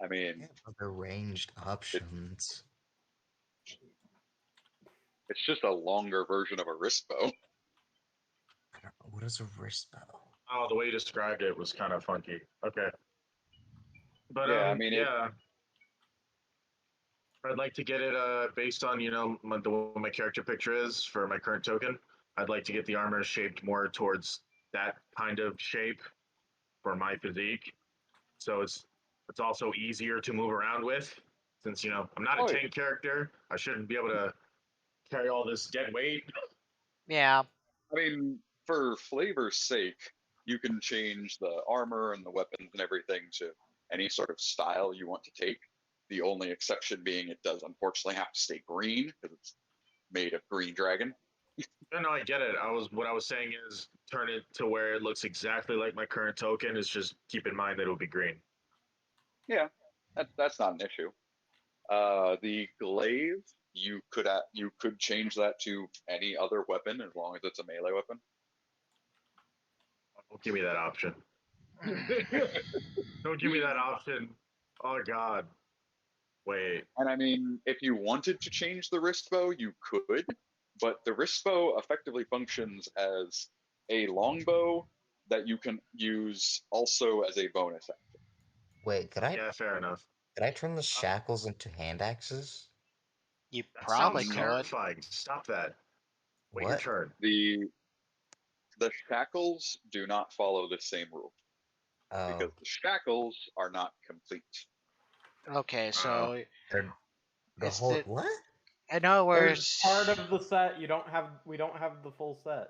I mean, other ranged options. it's just a longer version of a wrist bow. I don't know, what is a wrist bow? Oh, the way you described it was kind of funky. Okay, but Yeah, I mean, yeah, I'd like to get it based on what my character picture is for my current token. I'd like to get the armor shaped more towards that kind of shape for my physique. So it's also easier to move around with since I'm not a Oh, yeah. tank character. I shouldn't be able to carry all this dead weight. Yeah. I mean, for flavor's sake, you can change the armor and the weapons and everything to any sort of style you want to take. The only exception being it does unfortunately have to stay green because it's made of green dragon. No, I get it. What I was saying is turn it to where it looks exactly like my current token. Is just keep in mind that it'll be green. Yeah, that's not an issue. The glaive, you could change that to any other weapon as long as it's a melee weapon. Don't give me that option. Don't give me that option. Oh God. Wait. And I mean, if you wanted to change the wrist bow, you could, but the wrist bow effectively functions as a longbow that you can use also as a bonus action. Wait, Yeah, fair enough. could I turn the shackles into hand axes? You That probably sounds could. terrifying. Stop that. Wait your What? turn. The shackles do not follow the same rule because Oh, the shackles are not complete. Okay, so they're the it's whole the. what? In other There's words, part of the set we don't have the full set.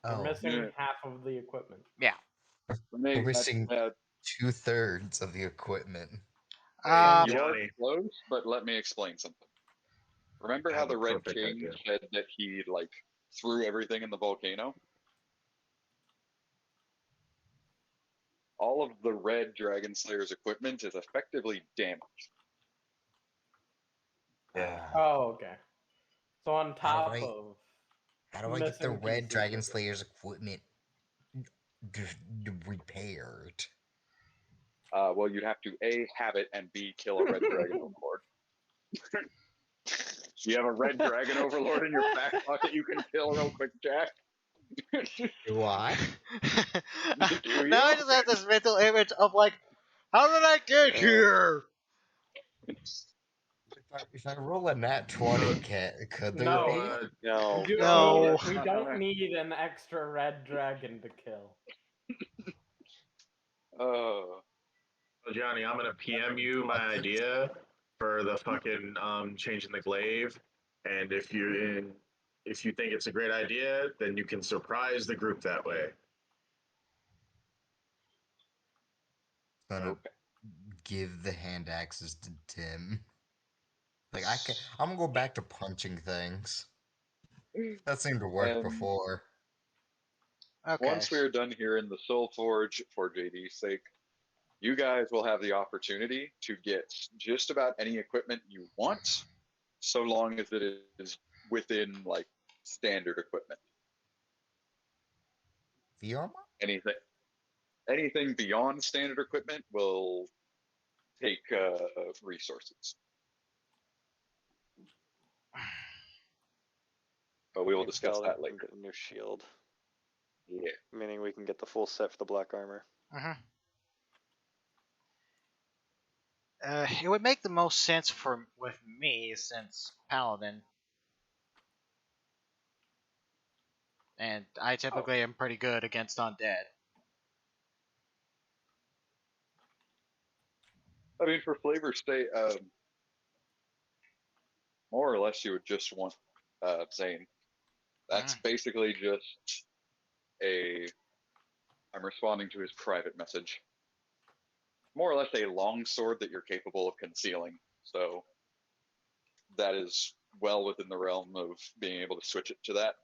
We're Oh, missing Yeah. half of the equipment. yeah. we're missing 2/3 of the equipment. Um, You are Johnny, close, but let me explain something. Remember I how have a the Red perfect King idea. said that he like threw everything in the volcano? All of the Red Dragon Slayer's equipment is effectively damaged. Yeah. Oh, okay. So on How top do I of how do I get the missing red pieces Dragon of it. Slayer's equipment repaired? Well, you'd have to A, have it, and B, kill a Red Dragon Overlord. You have a Red Dragon Overlord in your back pocket you can kill real quick, Jack? Do I? Do now I you? just have this mental image of like, how did I get here? If I roll a nat 20, could there No. be? No. No. We don't need an extra red dragon to kill. Oh, So Johnny, I'm gonna PM you my idea for the fucking changing the glaive, and if you think it's a great idea, then you can surprise the group that way. Gonna okay. give the hand axes to Tim. Like I'm gonna go back to punching things. That seemed to work And before. Okay. once we're done here in the Soul Forge, for JD's sake, you guys will have the opportunity to get just about any equipment you want, so long as it is within like standard equipment. The armor? Anything, anything beyond standard equipment will take resources. But we will Maybe discuss Paladin that can later. get a new shield, Yeah. meaning we can get the full set for the black armor. It would make the most sense with me since Paladin, and I typically am pretty good against undead. I mean, for flavor's sake, more or less, you would just want Zane. That's basically just I'm responding to his private message. More or less a long sword that you're capable of concealing. So that is well within the realm of being able to switch it to that.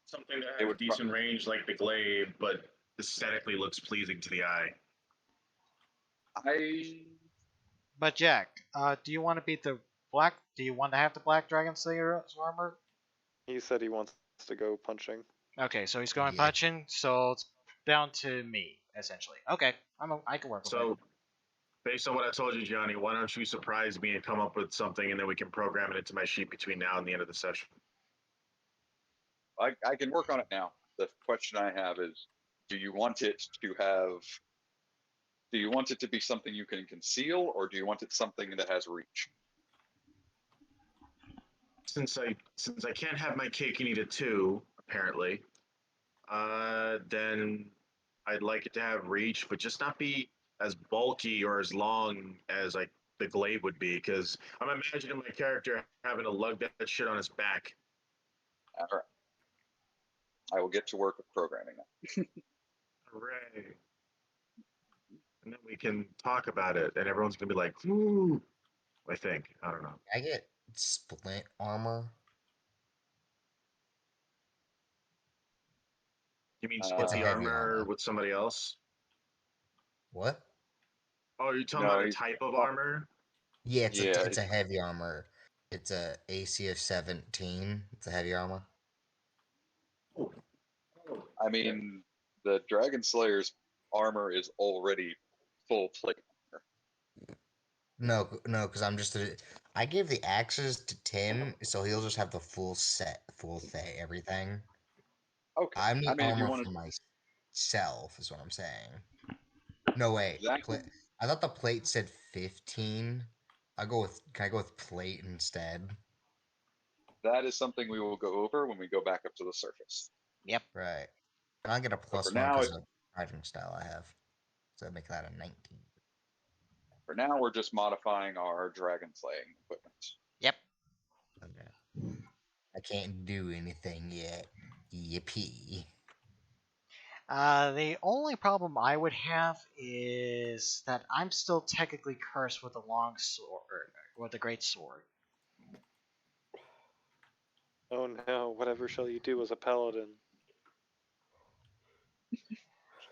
Something that has decent range like the glaive, but aesthetically looks pleasing to the eye. But Jack, do you want to beat the black? Do you want to have the Black Dragon Slayer's armor? He said he wants to go punching. Okay, so he's going Yeah. punching, so it's down to me essentially. Okay, I can work with it. So, based on what I told you, Johnny, why don't you surprise me and come up with something, and then we can program it into my sheet between now and the end of the session. I can work on it now. The question I have is, do you want it to be something you can conceal, or do you want it something that has reach? Since I can't have my cake and eat it too, apparently, then I'd like it to have reach, but just not be as bulky or as long as like the glaive would be, because I'm imagining my character having to lug that shit on his back. All right. I will get to work with programming that. Hooray. And then we can talk about it, and everyone's gonna be like, "Ooh," I think. I don't know. I get splint armor. You mean It's split a the heavy armor armor. with somebody else? What? Oh, you're talking No, about a he's- type of armor? Yeah, Yeah, it's a heavy armor. It's a AC of 17. It's a heavy armor. I mean, the Dragon Slayer's armor is already full plate. No, because I gave the axes to Tim, so he'll just have the full set, full thing, everything. Okay. I need I mean, if you armor wanted for myself, is what I'm saying. No, wait. exactly, I thought the plate said 15. Can I go with plate instead? that is something we will go over when we go back up to the surface. Yep. Right. And I'll get a for plus one now, because of the driving style I have. So make that a 19. For now, we're just modifying our dragon slaying equipment. Yep. Okay. I can't do anything yet. Yippee. The only problem I would have is that I'm still technically cursed with a long sword, or with a great sword. Oh no, whatever shall you do as a paladin?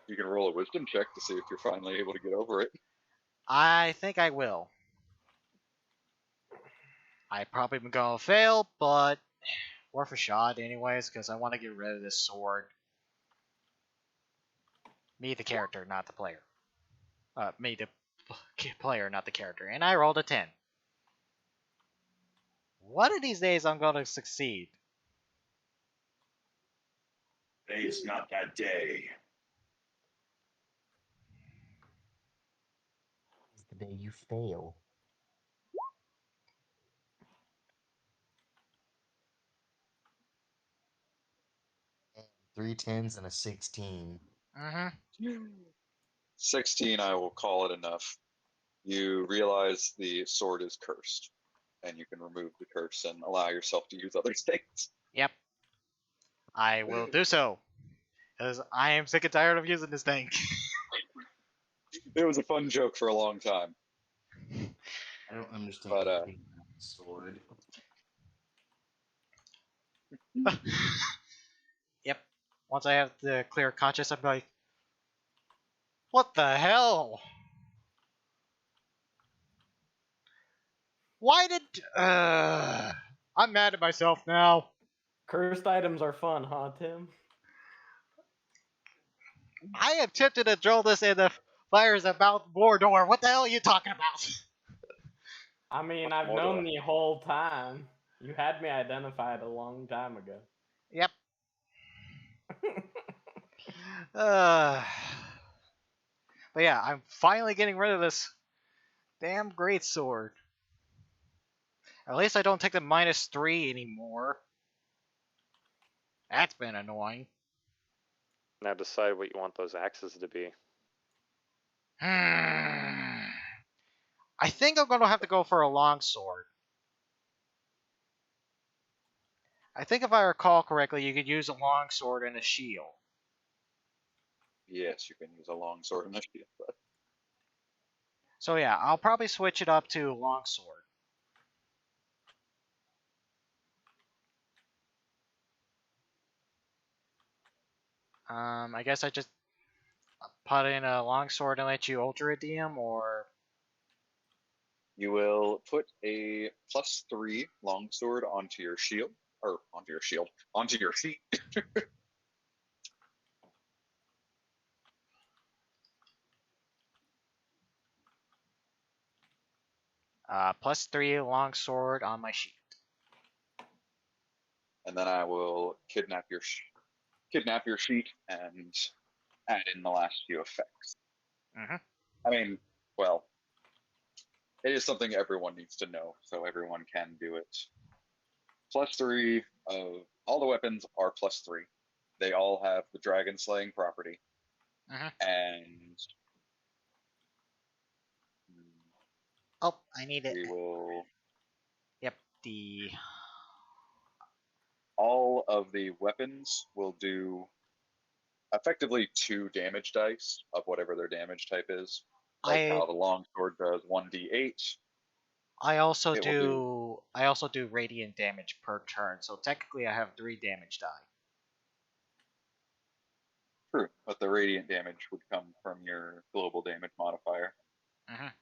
You can roll a wisdom check to see if you're finally able to get over it. I think I will. I probably am gonna fail, but worth a shot anyways, because I want to get rid of this sword. Me, the character, not the player. Me, the player, not the character. And I rolled a 10. One of these days, I'm gonna succeed. Today's not that day. It's the day you fail. And 3 10s and a 16. Mm-hmm. 16, I will call it enough. You realize the sword is cursed, and you can remove the curse and allow yourself to use other things. Yep. I will do so. Because I am sick and tired of using this thing. It was a fun joke for a long time. I don't understand But, anything about the sword. Yep. Once I have the clear conscience, I'm like, what the hell? Why did... I'm mad at myself now. Cursed items are fun, huh, Tim? I am tempted to drill this in the fires of Mount Mordor. What the hell are you talking about? I mean, What's I've Mordor? known the whole time. You had me identified a long time ago. Yep. But yeah, I'm finally getting rid of this damn greatsword. At least I don't take the -3 anymore. That's been annoying. Now decide what you want those axes to be. I think I'm gonna have to go for a longsword. I think if I recall correctly, you could use a longsword and a shield. Yes, you can use a long sword and a shield. But So yeah, I'll probably switch it up to longsword. I guess I just put in a longsword and let you ultra redeem, or you will put a +3 longsword onto your shield, or onto your sheet. +3 longsword on my sheet. And then I will kidnap your sheet and add in the last few effects. Mhm. I mean, well, it is something everyone needs to know, so everyone can do it. +3 of all the weapons are +3. They all have the dragon slaying property, and Oh, I need it. we will. Yep, the All of the weapons will do effectively 2 damage dice of whatever their damage type is. Like I how the longsword does 1d8. I also It will do do radiant damage per turn, so technically I have 3 damage die. true, but the radiant damage would come from your global damage modifier. Mhm.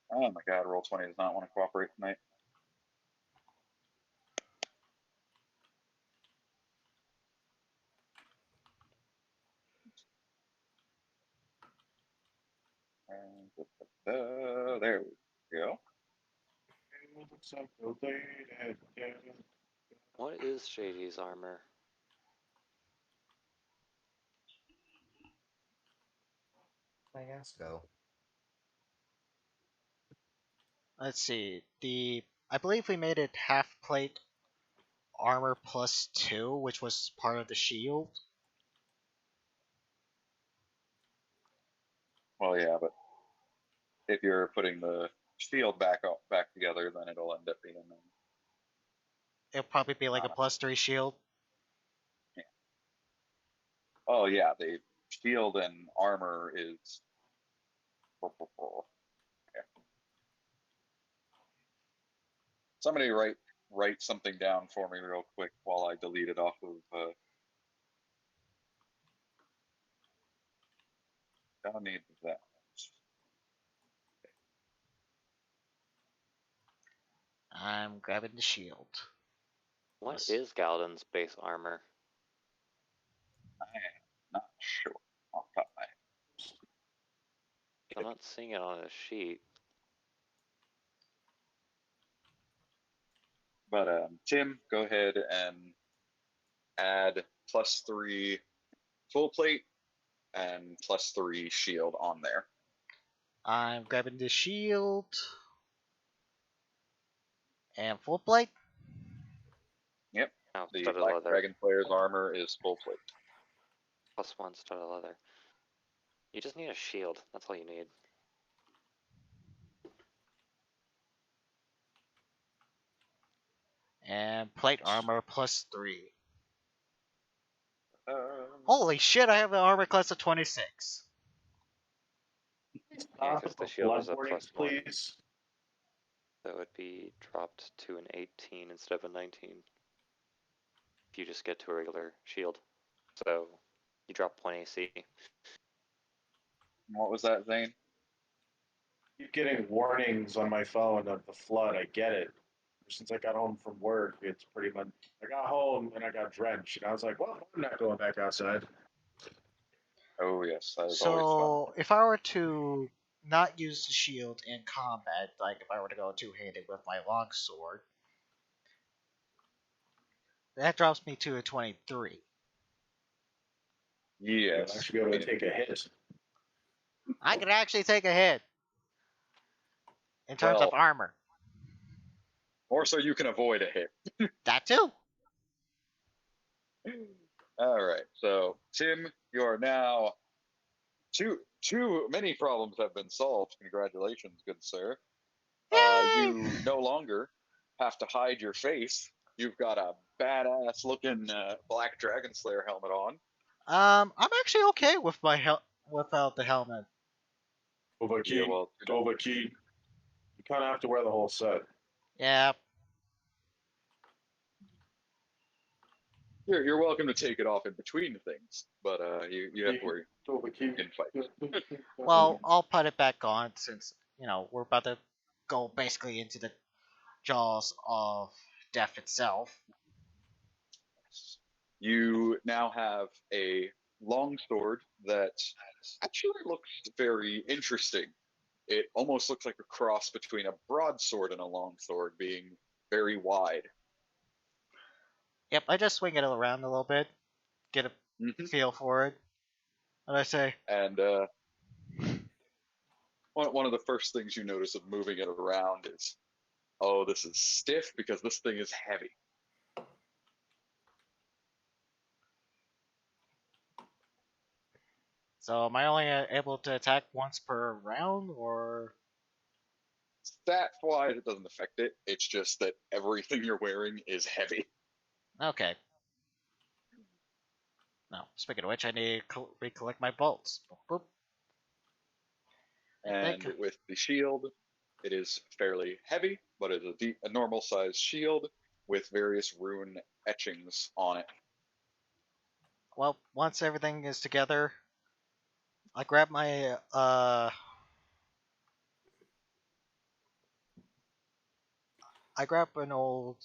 Oh my god, Roll20 does not want to cooperate tonight. There we go. What is Shady's armor? I guess go. Let's see. I believe we made it half plate armor +2, which was part of the shield. Well, yeah, but if you're putting the shield back together, then it'll end up being It'll probably be like a not +3 shield. yeah. Oh yeah, the shield and armor is. Okay. Somebody write something down for me real quick while I delete it off of. Don't need that. I'm grabbing the shield. What Yes. is Galdan's base armor? I am not sure off the top of my I'm not seeing it on a sheet. But Tim, go ahead and add +3 full plate and +3 shield on there. I'm grabbing the shield and full plate. Yep, Oh, the studded Black leather. Dragon Player's armor is full plate. +1 studded leather. You just need a shield. That's all you need. And plate armor +3. Um, Holy shit, I have an armor class of 26. Yeah, because the shield is a Blood warnings, +1. please. That would be dropped to an 18 instead of a 19. If you just get to a regular shield. So you drop 1 AC. what was that, Zane? keep getting warnings on my phone of the flood. I get it. Since I got home from work, it's pretty much. I got home and I got drenched, and I was like, "Well, I'm not going back outside." Oh yes, that is always fun. So if I were to not use the shield in combat, like if I were to go two-handed with my longsword, that drops me to a 23. You'll Yes, actually be able to take a hit. I could actually take a hit in terms of well, armor. more so you can avoid a hit. That too. All right, so Tim, you are now too many problems have been solved. Congratulations, good sir. Yay! You no longer have to hide your face. You've got a badass looking black dragon slayer helmet on. I'm actually okay with my without the helmet. Yeah, Dovahkiin, well, Dovahkiin. You kind of have to wear the whole set. Yeah. you're welcome to take it off in between things, but you have to wear Dovahkiin. in fight. Well, I'll put it back on since we're about to go basically into the jaws of death itself. You now have a longsword that actually looks very interesting. It almost looks like a cross between a broadsword and a longsword, being very wide. Yep, I just swing it around a little bit, get a Hmm. feel for it. And I say, And one of the first things you notice of moving it around is, oh, this is stiff because this thing is heavy. so am I only able to attack once per round, or Stats wise, it doesn't affect it. It's just that everything you're wearing is heavy. okay? No. Speaking of which, I need to recollect my bolts. Boop, boop. I think. And with the shield, it is fairly heavy, but it's a normal sized shield with various rune etchings on it. Well, once everything is together, I grab my I grab an old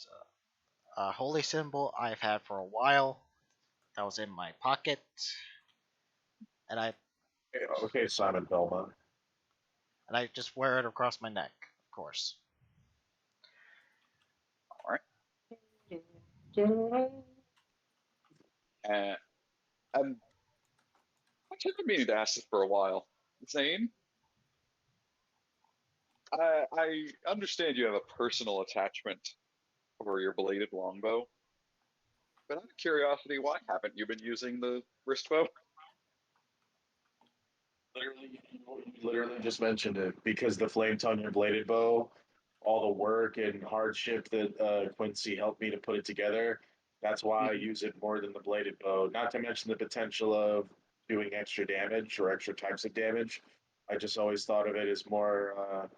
holy symbol I've had for a while that was in my pocket, and Okay, Simon Belmont. I just wear it across my neck, of course. All right. And I've been meaning to ask this for a while. Zane, I understand you have a personal attachment for your bladed longbow, but out of curiosity, why haven't you been using the wrist bow? Literally just mentioned it because the flame tongue and bladed bow, all the work and hardship that Quincy helped me to put it together. That's why I Mhm. use it more than the bladed bow. Not to mention the potential of doing extra damage or extra types of damage. I just always thought of it as more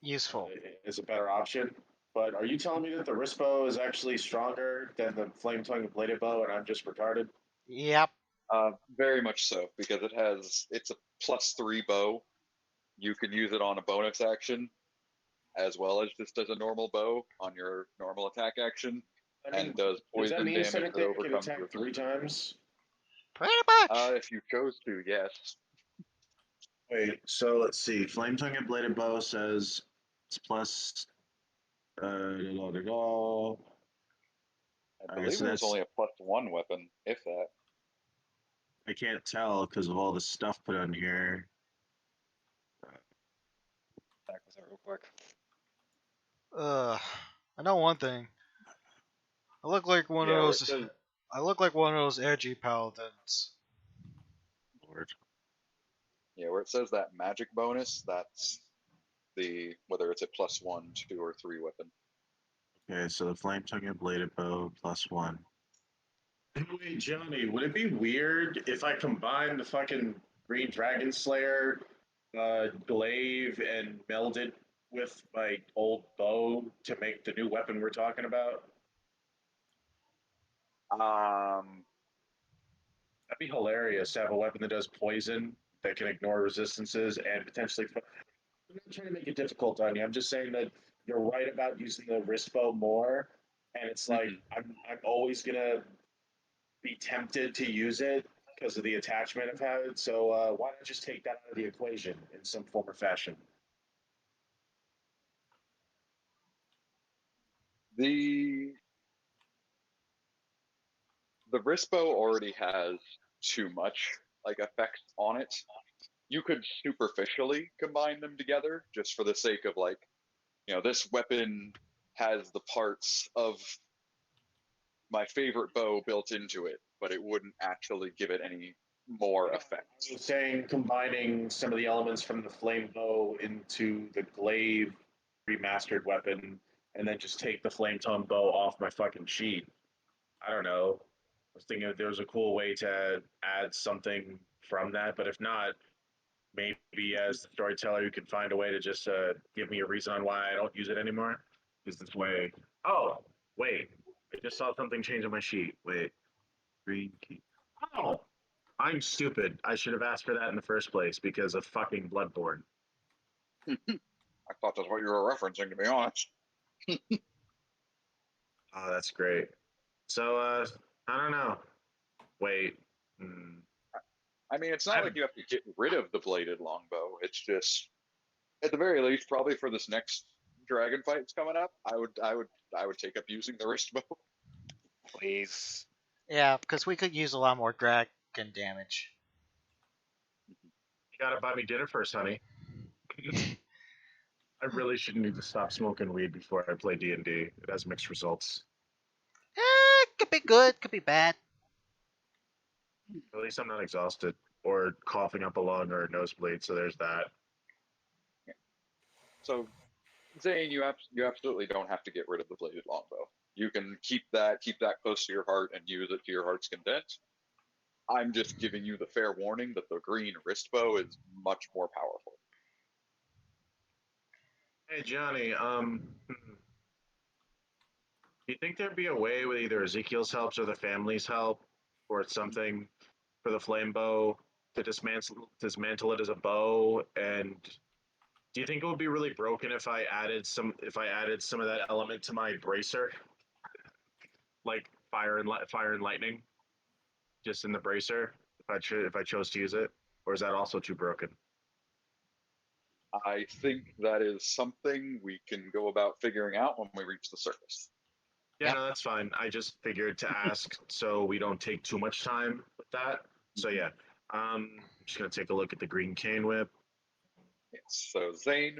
Useful. as a better option. But are you telling me that the wrist bow is actually stronger than the flame tongue and bladed bow, and I'm just retarded? Yep. Very much so, because it's a +3 bow. You can use it on a bonus action as well as just as a normal bow on your normal attack action, I and mean, does does that poison mean damage that Sedative can overcomes attack 3 times? Pretty much. If you chose to, yes. Wait, so let's see. Flame tongue and bladed bow says it's plus. Da, da, da. All I right, believe so it was that's only a +1 weapon, if that. I can't tell because of all the stuff put on here. Back with it real quick. I know one thing. I look like one of Yeah, where it those. says I look like one of those edgy paladins. Lord. where it says that magic bonus, that's the whether it's a +1, 2, or 3 weapon. Okay, so the flame tongue and bladed bow +1. Wait, Johnny, would it be weird if I combined the fucking Green Dragon Slayer glaive and meld it with my old bow to make the new weapon we're talking about? Um, That'd be hilarious to have a weapon that does poison that can ignore resistances and potentially I'm not trying to make it difficult on you. I'm just saying that you're right about using the wrist bow more, and it's like I'm always gonna be tempted to use it because of the attachment I've had. So why not just take that out of the equation in some form or fashion? The the wrist bow already has too much like effect on it. You could superficially combine them together just for the sake of like, this weapon has the parts of my favorite bow built into it, but it wouldn't actually give it any more effect. I was saying combining some of the elements from the flame bow into the glaive remastered weapon, and then just take the flame tongue bow off my fucking sheet. I don't know. I was thinking if there was a cool way to add something from that, but if not, maybe as the storyteller, you can find a way to just give me a reason on why I don't use it anymore. Is this way? Oh, wait! I just saw something change on my sheet. Wait, green key. Oh, I'm stupid. I should have asked for that in the first place because of fucking Bloodborne. I thought that's what you were referencing, to be honest. Oh, that's great. So, I don't know. Wait. Hmm. I mean, it's not like you have to get rid of the bladed longbow. It's just, at the very least, probably for this next dragon fight that's coming up, I would take up using the wrist bow. Please. Yeah, because we could use a lot more dragon damage. You gotta buy me dinner first, honey. I really shouldn't need to stop smoking weed before I play D&D. It has mixed results. Could be good, could be bad. At least I'm not exhausted or coughing up a lung or a nosebleed, so there's that. So, Zane, you absolutely don't have to get rid of the bladed longbow. You can keep that close to your heart and use it to your heart's content. I'm just giving you the fair warning that the green wrist bow is much more powerful. Hey, Johnny, do you think there'd be a way with either Ezekiel's help or the family's help or something for the flame bow to dismantle it as a bow? And do you think it would be really broken if I added some of that element to my bracer, like fire and lightning, just in the bracer if I chose to use it, or is that also too broken? I think that is something we can go about figuring out when we reach the surface. Yeah, Yep. no, that's fine. I just figured to ask so we don't take too much time with that. So yeah, I'm just gonna take a look at the green cane whip. Yes. So Zane,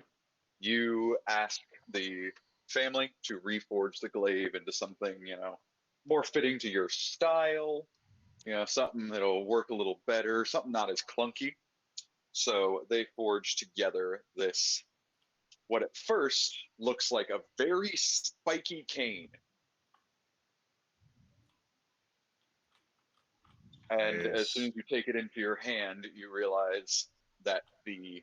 you ask the family to reforge the glaive into something, more fitting to your style, something that'll work a little better, something not as clunky. So they forge together this, what at first looks like a very spiky cane. And as soon Nice. as you take it into your hand, you realize that would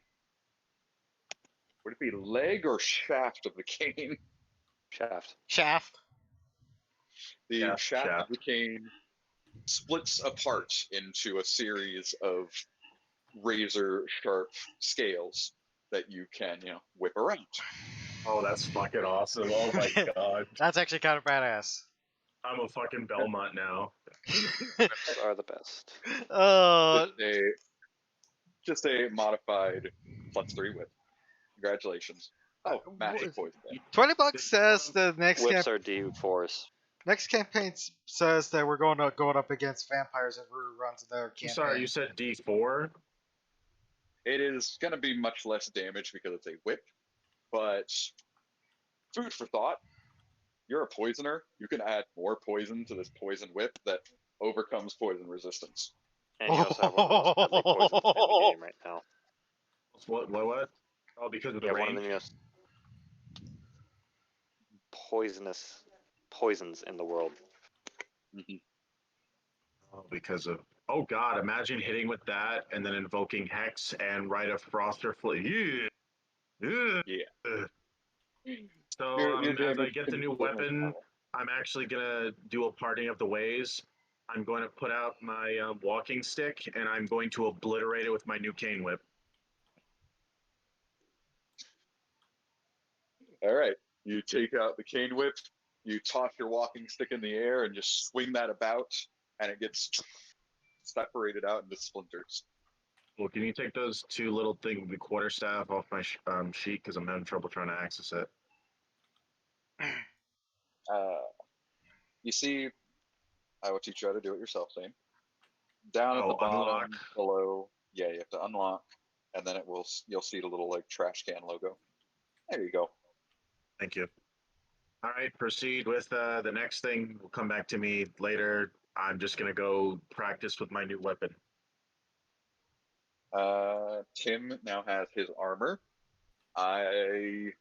it be leg or shaft of the cane? Shaft. Shaft. The Yeah, shaft of shaft. the cane splits apart into a series of razor sharp scales that you can, whip around. Oh, that's fucking awesome. Oh my god. That's actually kind of badass. I'm a fucking Belmont now. Whips are the best. uh, Just a modified +3 whip. Congratulations. Oh, magic poison. 20 bucks says the Whips are D4s. next campaign says that we're going up against vampires and reruns of their I'm campaign. sorry, you said D4? It is going to be much less damage because it's a whip, but food for thought. You're a poisoner. You can add more poison to this poison whip that overcomes poison resistance. And you also have one of the most deadly poisons in the game right now. What? Oh, because of the You have one of range? the most poisonous poisons in the world. Oh, because of... Oh god, imagine hitting with that and then invoking Hex and Rite of Frost or Yeah. Yeah. So Your as I damage get can the be new split more weapon, powerful. I'm actually gonna do a parting of the ways. I'm going to put out my walking stick and I'm going to obliterate it with my new cane whip. All right. You take out the cane whip, you toss your walking stick in the air, and just swing that about, and it gets separated out into splinters. Well, can you take those two little the quarterstaff off my sheet because I'm having trouble trying to access it. You see, I will teach you how to do it yourself, Zane. Down at the Oh, bottom unlock. below, yeah, you have to unlock, and then you'll see the little like trash can logo. There you go. Thank you. All right, proceed with the next thing. Will come back to me later. I'm just gonna go practice with my new weapon. Tim now has his armor. I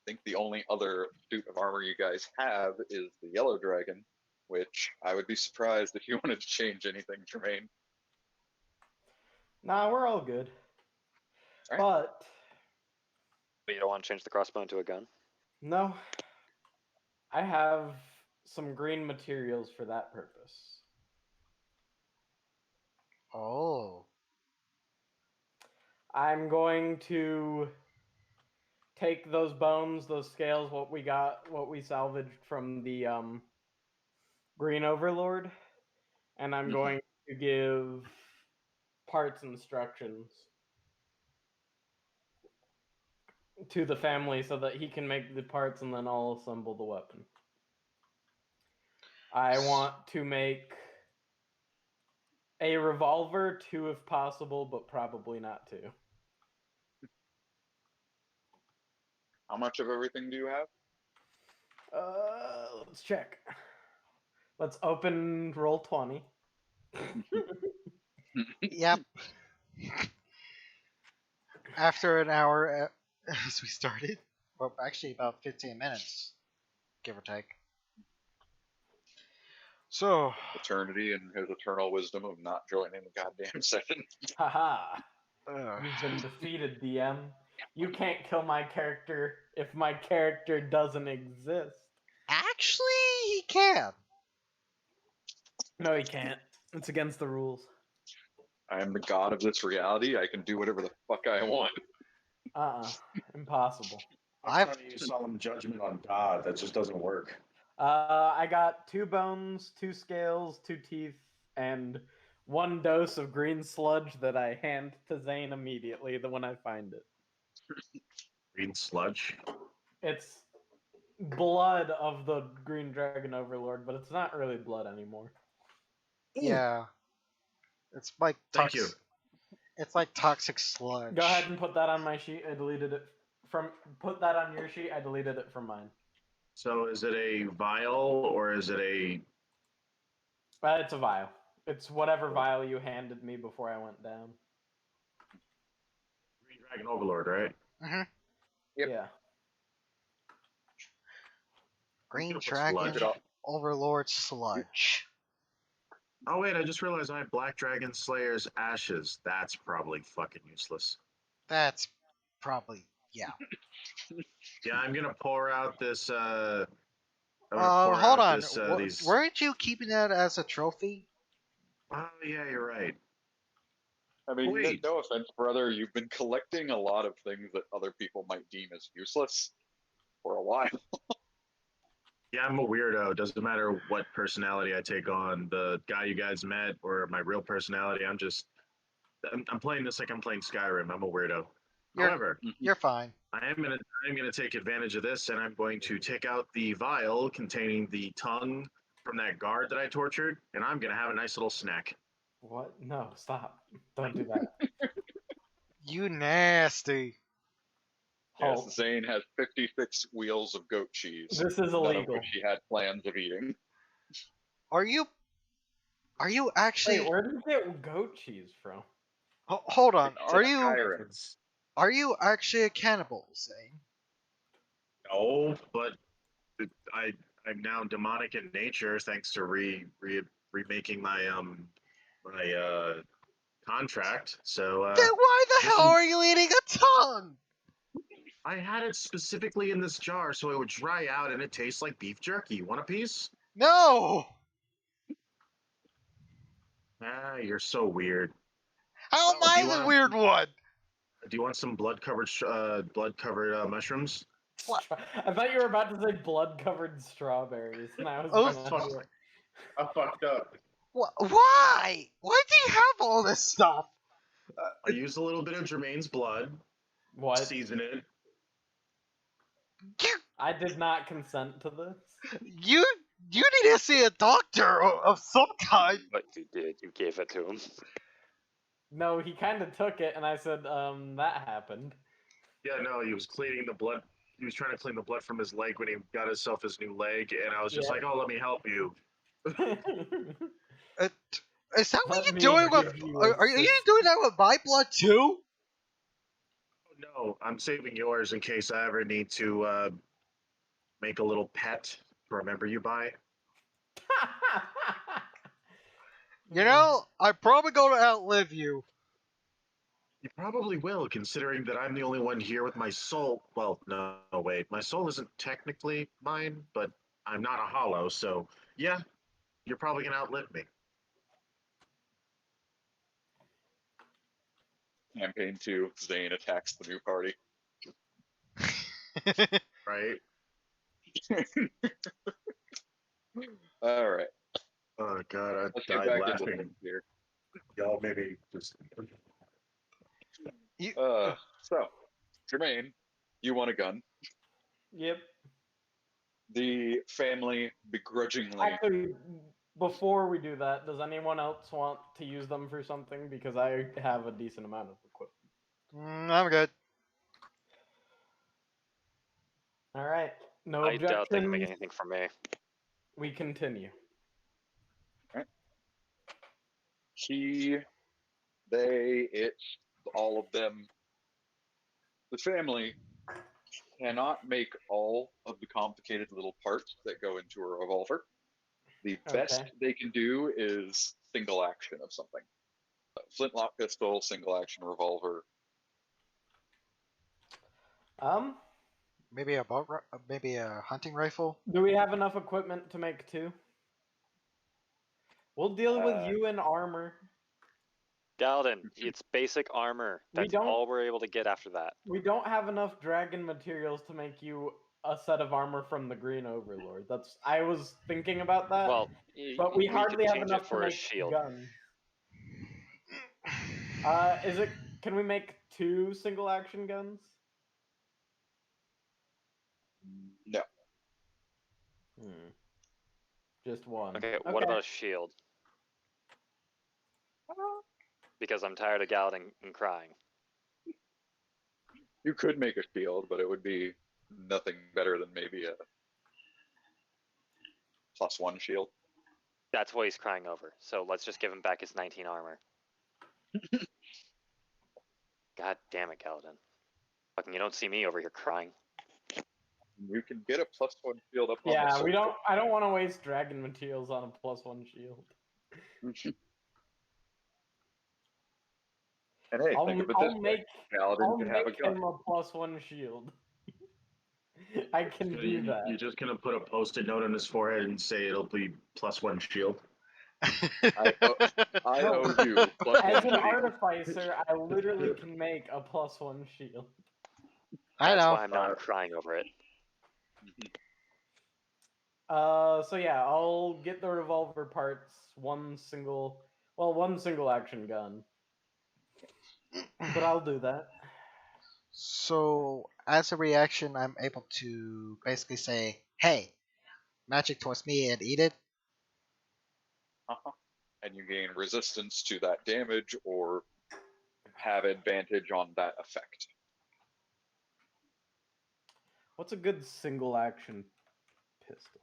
think the only other suit of armor you guys have is the yellow dragon, which I would be surprised if you wanted to change anything, Jermaine. Nah, we're all good. All right. But you don't want to change the crossbow into a gun? No, I have some green materials for that purpose. Oh. I'm going to take those bones, those scales, what we salvaged from the Green Overlord, and I'm going to give parts instructions to the family so that he can make the parts and then I'll assemble the weapon. I want to make a revolver, 2 if possible, but probably not 2. How much of everything do you have? Let's check. Let's open roll 20. Yep. After an hour as we started, well, actually about 15 minutes, give or take. So, Eternity and his eternal wisdom of not joining the goddamn session. Haha. You've been defeated, DM. You can't kill my character if my character doesn't exist. actually, he can. No, he can't. It's against the rules. I am the god of this reality. I can do whatever the fuck I want. Impossible. I'm trying to use solemn judgment on God. That just doesn't work. I got 2 bones, 2 scales, 2 teeth, and 1 dose of green sludge that I hand to Zane immediately when I find it. Green sludge. It's blood of the Green Dragon Overlord, but it's not really blood anymore. Yeah. It's like Thank you. It's like toxic sludge. Go ahead and put that on my sheet. I deleted it from. Put that on your sheet. I deleted it from mine. So is it a vial or is it a? It's a vial. It's whatever vial you handed me before I went down. Green Dragon Overlord, right? Mm-hmm. Yep. Yeah. Green What's Dragon sludge? Overlord sludge. Oh wait, I just realized I have Black Dragon Slayer's ashes. That's probably fucking useless. That's probably yeah. Yeah, I'm gonna pour out this. I'm gonna pour Hold out on. This, these... Weren't you keeping that as a trophy? Oh yeah, you're right. I mean, Wait. no offense, brother. You've been collecting a lot of things that other people might deem as useless for a while. Yeah, I'm a weirdo. Doesn't matter what personality I take on. The guy you guys met or my real personality. I'm playing this like I'm playing Skyrim. I'm a weirdo. However, You're fine. I'm gonna take advantage of this, and I'm going to take out the vial containing the tongue from that guard that I tortured, and I'm gonna have a nice little snack. What? No, stop. Don't do that. You nasty. Yes, Halt. Zane has 56 wheels of goat cheese. This is None of illegal. which he had plans of eating. Are you actually? Wait, where did you get goat cheese from? Hold on. It's Are a you? Skyrim. Are you actually a cannibal, Zane? No, but I'm now demonic in nature thanks to remaking my contract. So Then why the hell are you eating a tongue? I had it specifically in this jar so it would dry out and it tastes like beef jerky. You want a piece? No. Ah, you're so weird. How am Oh, do I you the want- weird one? Do you want some blood covered mushrooms? What? I thought you were about to say blood-covered strawberries, and I was Oh, gonna do it. I fucked up. Why? Why do you have all this stuff? I used a little bit of Jermaine's blood, What? season it. You, I did not consent to this. you, you need to see a doctor of some kind. But you did. You gave it to him. No, he kind of took it, and I said, that happened. Yeah, no, he was cleaning the blood. He was trying to clean the blood from his leg when he got himself his new leg, and I was just Yeah. like, "Oh, let me help you." Is that what Let you're me doing with? give you Are you assist- doing that with my blood too? No, I'm saving yours in case I ever need to make a little pet to remember you by. You know, I'm probably going to outlive you. You probably will, considering that I'm the only one here with my soul. Well, no, wait. My soul isn't technically mine, but I'm not a hollow, so yeah, you're probably going to outlive me. Campaign 2, Zane attacks the new party. Right? All right, Oh, God, I let's get died back into laughing. things here. Y'all maybe just. You, So, Jermaine, you want a gun. Yep. The family begrudgingly. Actually, before we do that, does anyone else want to use them for something? Because I have a decent amount of equipment. I'm good. All right. No I doubt they can make objections. anything for me. We continue. It's all of them. The family cannot make all of the complicated little parts that go into a revolver. The best Okay. they can do is single action of something. Flintlock pistol, single action revolver. Maybe maybe a hunting rifle. Do we have enough equipment to make two? We'll deal with you in armor. Galden, it's basic armor. We That's don't- all we're able to get after that. We don't have enough dragon materials to make you a set of armor from the Green Overlord. I was thinking about that. Well, but we hardly could have change enough it for to a make shield. guns. Can we make two single action guns? No. Just one. Okay, what about a shield? Because I'm tired of Galden and crying. You could make a shield, but it would be nothing better than maybe a +1 shield. That's what he's crying over. So let's just give him back his 19 armor. God damn it, Galden. Fucking, you don't see me over here crying. You can get a +1 shield up on Yeah, the we don't. I don't want to waste dragon materials on a +1 shield. And hey, I'll think of it I'll this way. make Paladin I'll can have a make gun. him a +1 shield. I can do You- that. You're just gonna put a post-it note on his forehead and say it'll be +1 shield. I owe you As +1 an shield. artificer, I literally can make a +1 shield. I That's know. why I'm not crying over it. So yeah, I'll get the revolver parts, one single action gun. But I'll do that. So, as a reaction, I'm able to basically say, "Hey, magic towards me and eat it." And you gain resistance to that damage or have advantage on that effect. What's a good single action pistol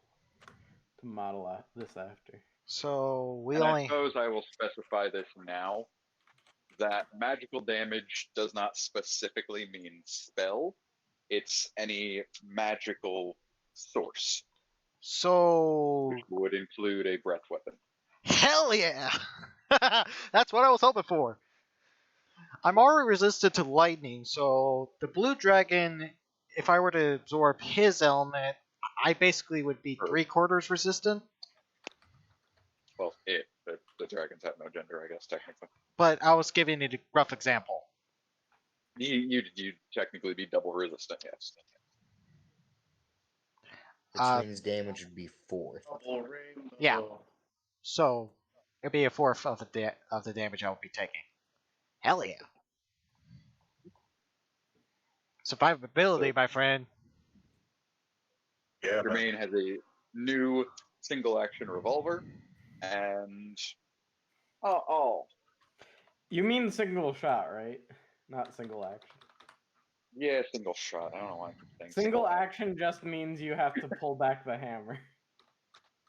to model this after? So we And I only. suppose I will specify this now, that magical damage does not specifically mean spell. It's any magical source, So which would include a breath weapon. hell yeah! That's what I was hoping for. I'm already resistant to lightning, so the blue dragon, if I were to absorb his element, I basically would be 3/4 resistant. Well, the dragons have no gender, I guess, technically. But I was giving it a rough example. You'd technically be double resistant, yes. which Uh, means damage would be 4th. Double rainbow. Yeah. So it'd be a fourth of the damage I would be taking. Hell yeah! Survivability, my friend. Yeah. Jermaine has a new single action revolver, and oh, You mean single shot, right? Not single action. yeah, single shot. I don't know why I keep saying Single action just means you have to pull back the hammer.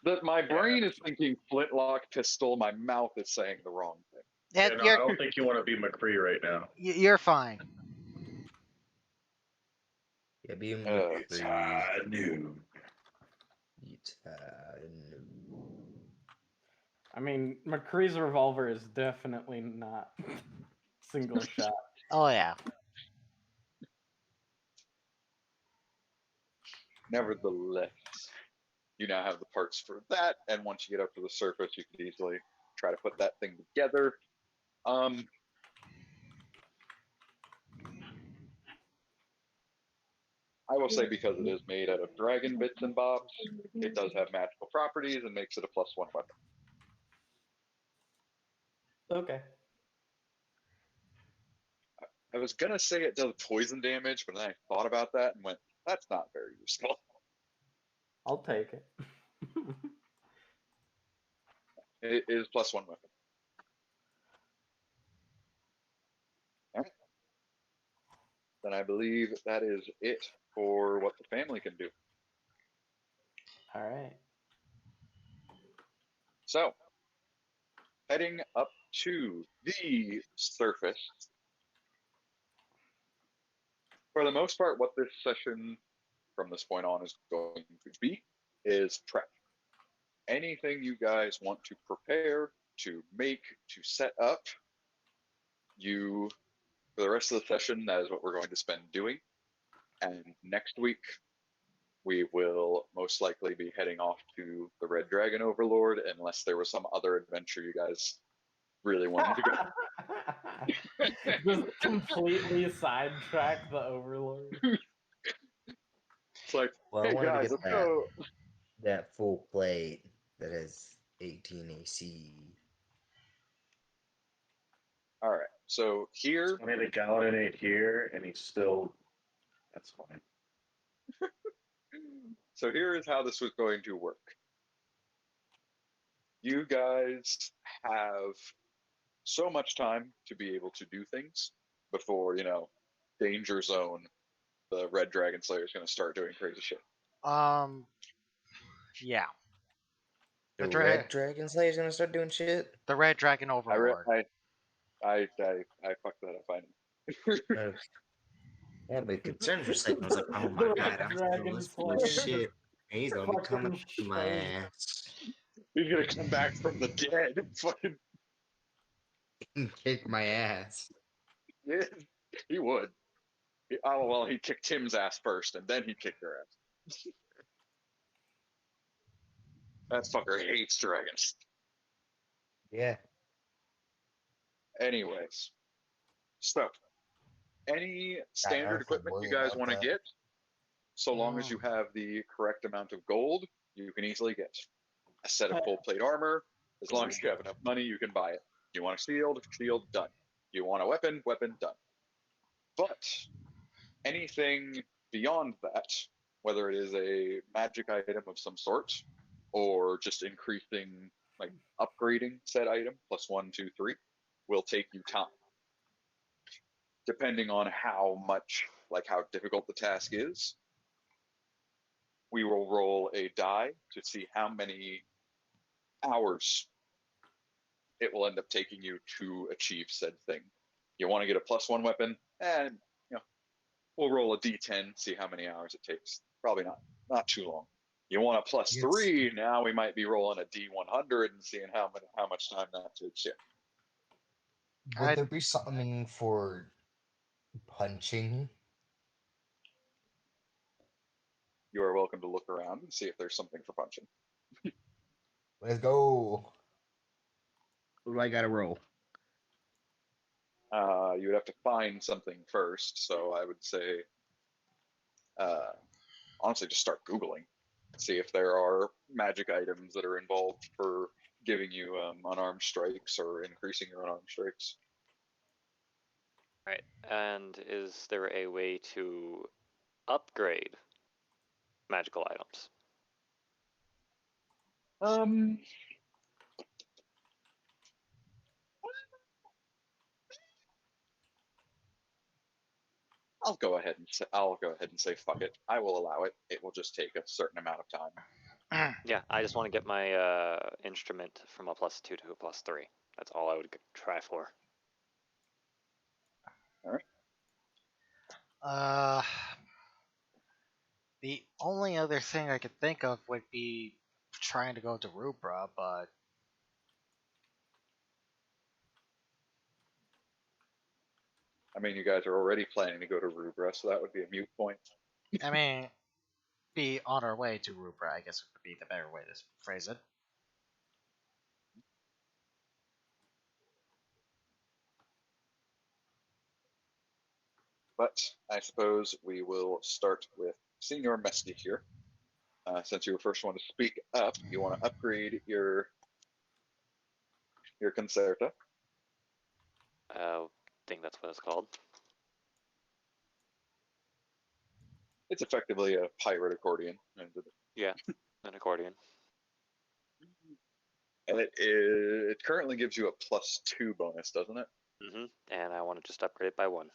That my brain is thinking flintlock pistol. My mouth is saying the wrong thing. Yeah, no, I You're, don't think you want to be McCree right now. you're fine. Yeah, be It's McCree. I mean, McCree's revolver is definitely not single shot. Oh yeah. Nevertheless, you now have the parts for that, and once you get up to the surface, you could easily try to put that thing together. I will say because it is made out of dragon bits and bobs, it does have magical properties and makes it a +1 weapon. Okay. I was gonna say it does poison damage, but then I thought about that and went, that's not very useful. I'll take it. It is +1 weapon. All right. Then I believe that is it for what the family can do. All right. So, heading up to the surface. For the most part, what this session from this point on is going to be is prep. Anything you guys want to prepare, to make, to set up, for the rest of the session, that is what we're going to spend doing. And next week, we will most likely be heading off to the Red Dragon Overlord, unless there was some other adventure you guys really wanted to go. Just completely sidetrack the Overlord. It's like, Well, I hey wanted to guys, get let's that. go. That full plate that has 18 AC. All right, so here, I made a Gallonade here, and he's still. That's fine. so here is how this was going to work. You guys have so much time to be able to do things before, danger zone. The Red Dragon Slayer is going to start doing crazy shit. Yeah. The The Red Dragon Slayer's gonna start doing shit? The Red Dragon Overlord. I fucked that up. I know. Okay. Yeah, but concerned for a second. I was like, oh my The god, Red I'm Dragon full of Slayer. shit. And he's gonna be coming Fucking to my shite. ass He's gonna come back from the dead. Fucking and kick my ass. yeah, he would. Oh well, he kicked Tim's ass first, and then he kicked your ass. That fucker hates dragons. Yeah. Anyways, so any I standard don't equipment worry you guys about want to that. get, so long as you have the correct amount of gold, you can easily get a set of full plate armor. As long as you have enough money, you can buy it. You want a shield, done. You want a weapon, done. But anything beyond that, whether it is a magic item of some sort or just increasing, like upgrading said item +1, 2, 3, will take you time. Depending on how difficult the task is, we will roll a die to see how many hours it will end up taking you to achieve said thing. You want to get a +1 weapon, and we'll roll a d10, see how many hours it takes. Probably not too long. You want a +3, now we might be rolling a d100 and seeing how much time that takes you. Would there be something for punching? You are welcome to look around and see if there's something for punching. Let's go. What do I gotta roll? You would have to find something first, so I would say, honestly, just start Googling. see if there are magic items that are involved for giving you unarmed strikes or increasing your unarmed strikes. Right. And is there a way to upgrade magical items? I'll go ahead and say fuck it. I will allow it. It will just take a certain amount of time. Yeah, I just want to get my instrument from a +2 to a +3. That's all I would try for. All right. The only other thing I could think of would be trying to go to Rubra, but I mean, you guys are already planning to go to Rubra, so that would be a mute point. I mean, be on our way to Rubra, I guess would be the better way to phrase it. But I suppose we will start with Senior Mesty here. Since you were first one to speak up, you want to upgrade your concerta. I think that's what it's called. It's effectively a pirate accordion. Yeah, an accordion. And it currently gives you a +2 bonus, doesn't it? And I want to just upgrade it by 1.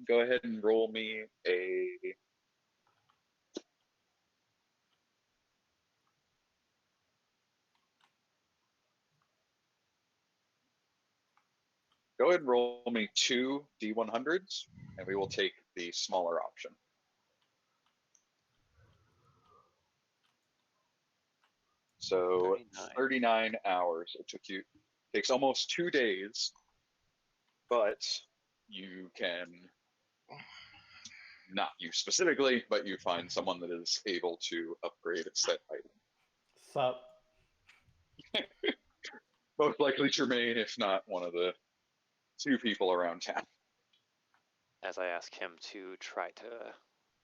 Go ahead and roll me a. Go ahead and roll me 2 D100s, and we will take the smaller option. So 39 hours it took you. Takes almost 2 days, but you can, not you specifically, but you find someone that is able to upgrade said item. Sup? Most likely Jermaine, if not one of the 2 people around town. As I ask him to try to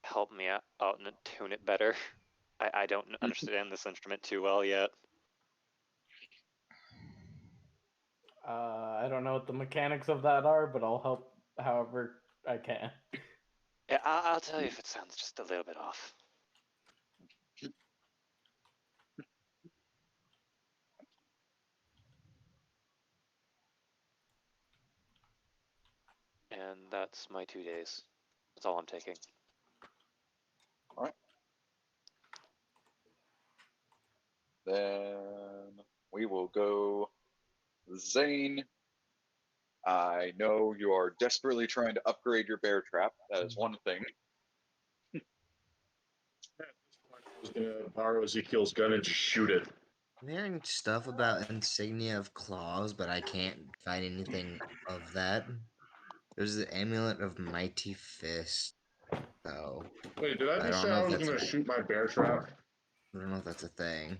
help me out and tune it better. I don't understand this instrument too well yet. I don't know what the mechanics of that are, but I'll help however I can. Yeah, I'll tell you if it sounds just a little bit off. And that's my 2 days. That's all I'm taking. All right. Then we will go Zane. I know you are desperately trying to upgrade your bear trap. That is one thing. I was gonna borrow Ezekiel's gun and just shoot it. I'm hearing stuff about insignia of claws, but I can't find anything of that. There's the amulet of mighty fist, though. Wait, did I I just don't say know I if was that's gonna a, shoot my bear trap? I don't know if that's a thing.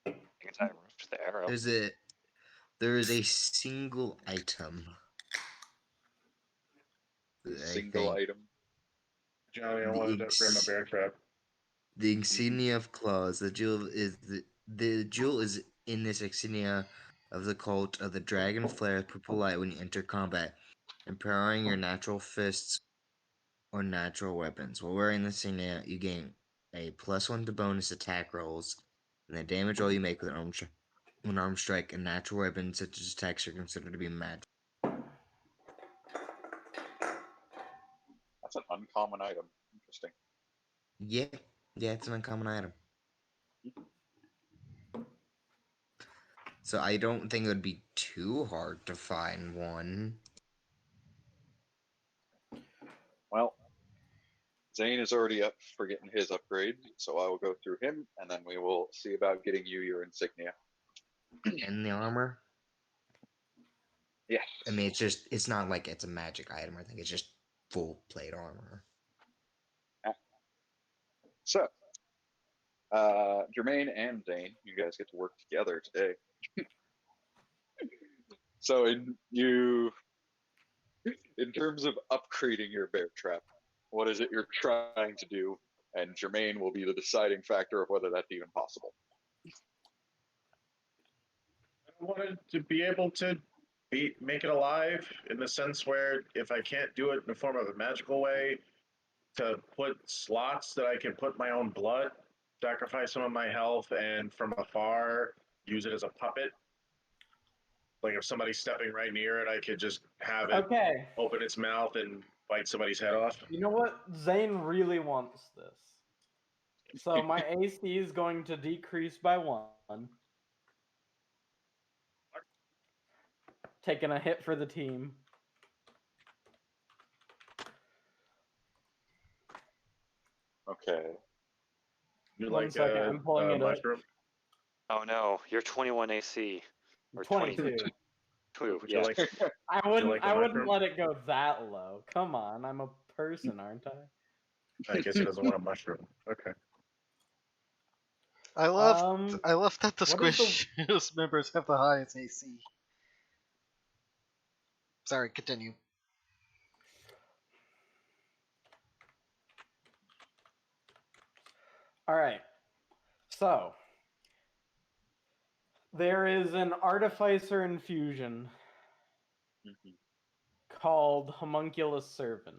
You can tie a roof to the arrow. There is a single item. Single item. Johnny, I wanted to upgrade my bear trap. The insignia of claws. The jewel is in this insignia of the cult of the dragon flare purple light when you enter combat, empowering your natural fists or natural weapons. While wearing the insignia, you gain a +1 to bonus attack rolls, and the damage roll you make with an arm strike and natural weapons such as attacks are considered to be magic. That's an uncommon item. Interesting. Yeah, it's an uncommon item. So I don't think it would be too hard to find one. Well, Zane is already up for getting his upgrade, so I will go through him, and then we will see about getting you your insignia. And the armor? Yes. I mean, it's not like it's a magic item. I think it's just full plate armor. So, Jermaine and Zane, you guys get to work together today. So in in terms of upgrading your bear trap, what is it you're trying to do? And Jermaine will be the deciding factor of whether that's even possible. I wanted to be able to make it alive in the sense where if I can't do it in the form of a magical way, to put slots that I can put my own blood, sacrifice some of my health, and from afar use it as a puppet. Like if somebody's stepping right near it, I could just have it Okay. open its mouth and bite somebody's head off. You know what? Zane really wants this. So my AC is going to decrease by 1. Taking a hit for the team. Okay. You One like second, I'm pulling it up. mushroom? Oh no, you're 21 AC. Or 22. 22, Would you yeah. like? I wouldn't. like a I wouldn't mushroom? let it go that low. Come on, I'm a person, aren't I? I guess he doesn't want a mushroom. Okay. I love that the what is the- Squishiest members have the highest AC. Sorry, continue. All right. So there is an artificer infusion called Homunculus Servant.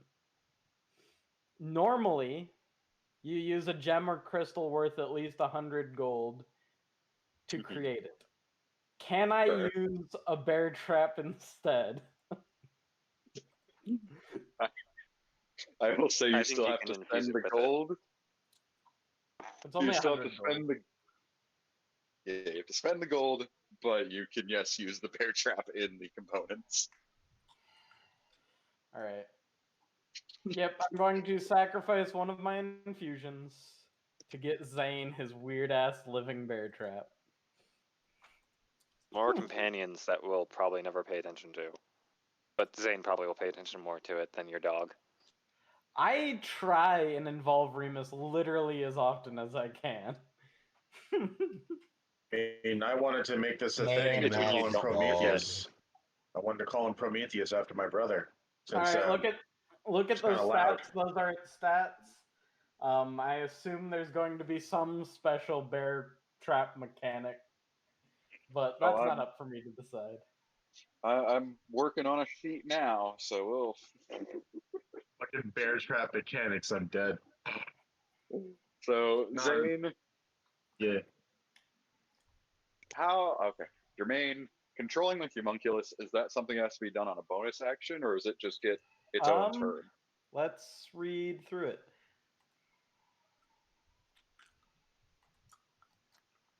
Normally, you use a gem or crystal worth at least 100 gold to create it. Can I Fair. use a bear trap instead? I will say you I think still you have can to infuse spend it the with it. gold. It's You only still have 100 to gold. spend the. Yeah, you have to spend the gold, but you can use the bear trap in the components. All right. Yep, I'm going to sacrifice one of my infusions to get Zane his weird ass living bear trap. More companions that we'll probably never pay attention to. But Zane probably will pay attention more to it than your dog. I try and involve Remus literally as often as I can. And I wanted to make this a Man, thing and to that call him dog. Prometheus. I wanted to call him Prometheus after my brother. All Since, right, look at it's those kinda loud. stats. Those are its stats. I assume there's going to be some special bear trap mechanic, but that's not up for me to decide. I'm working on a sheet now, so we'll. fucking bear trap mechanics, I'm dead. So No. Zane, Yeah. okay, Jermaine, controlling the homunculus, is that something that has to be done on a bonus action, or is it just get its own turn? Let's read through it.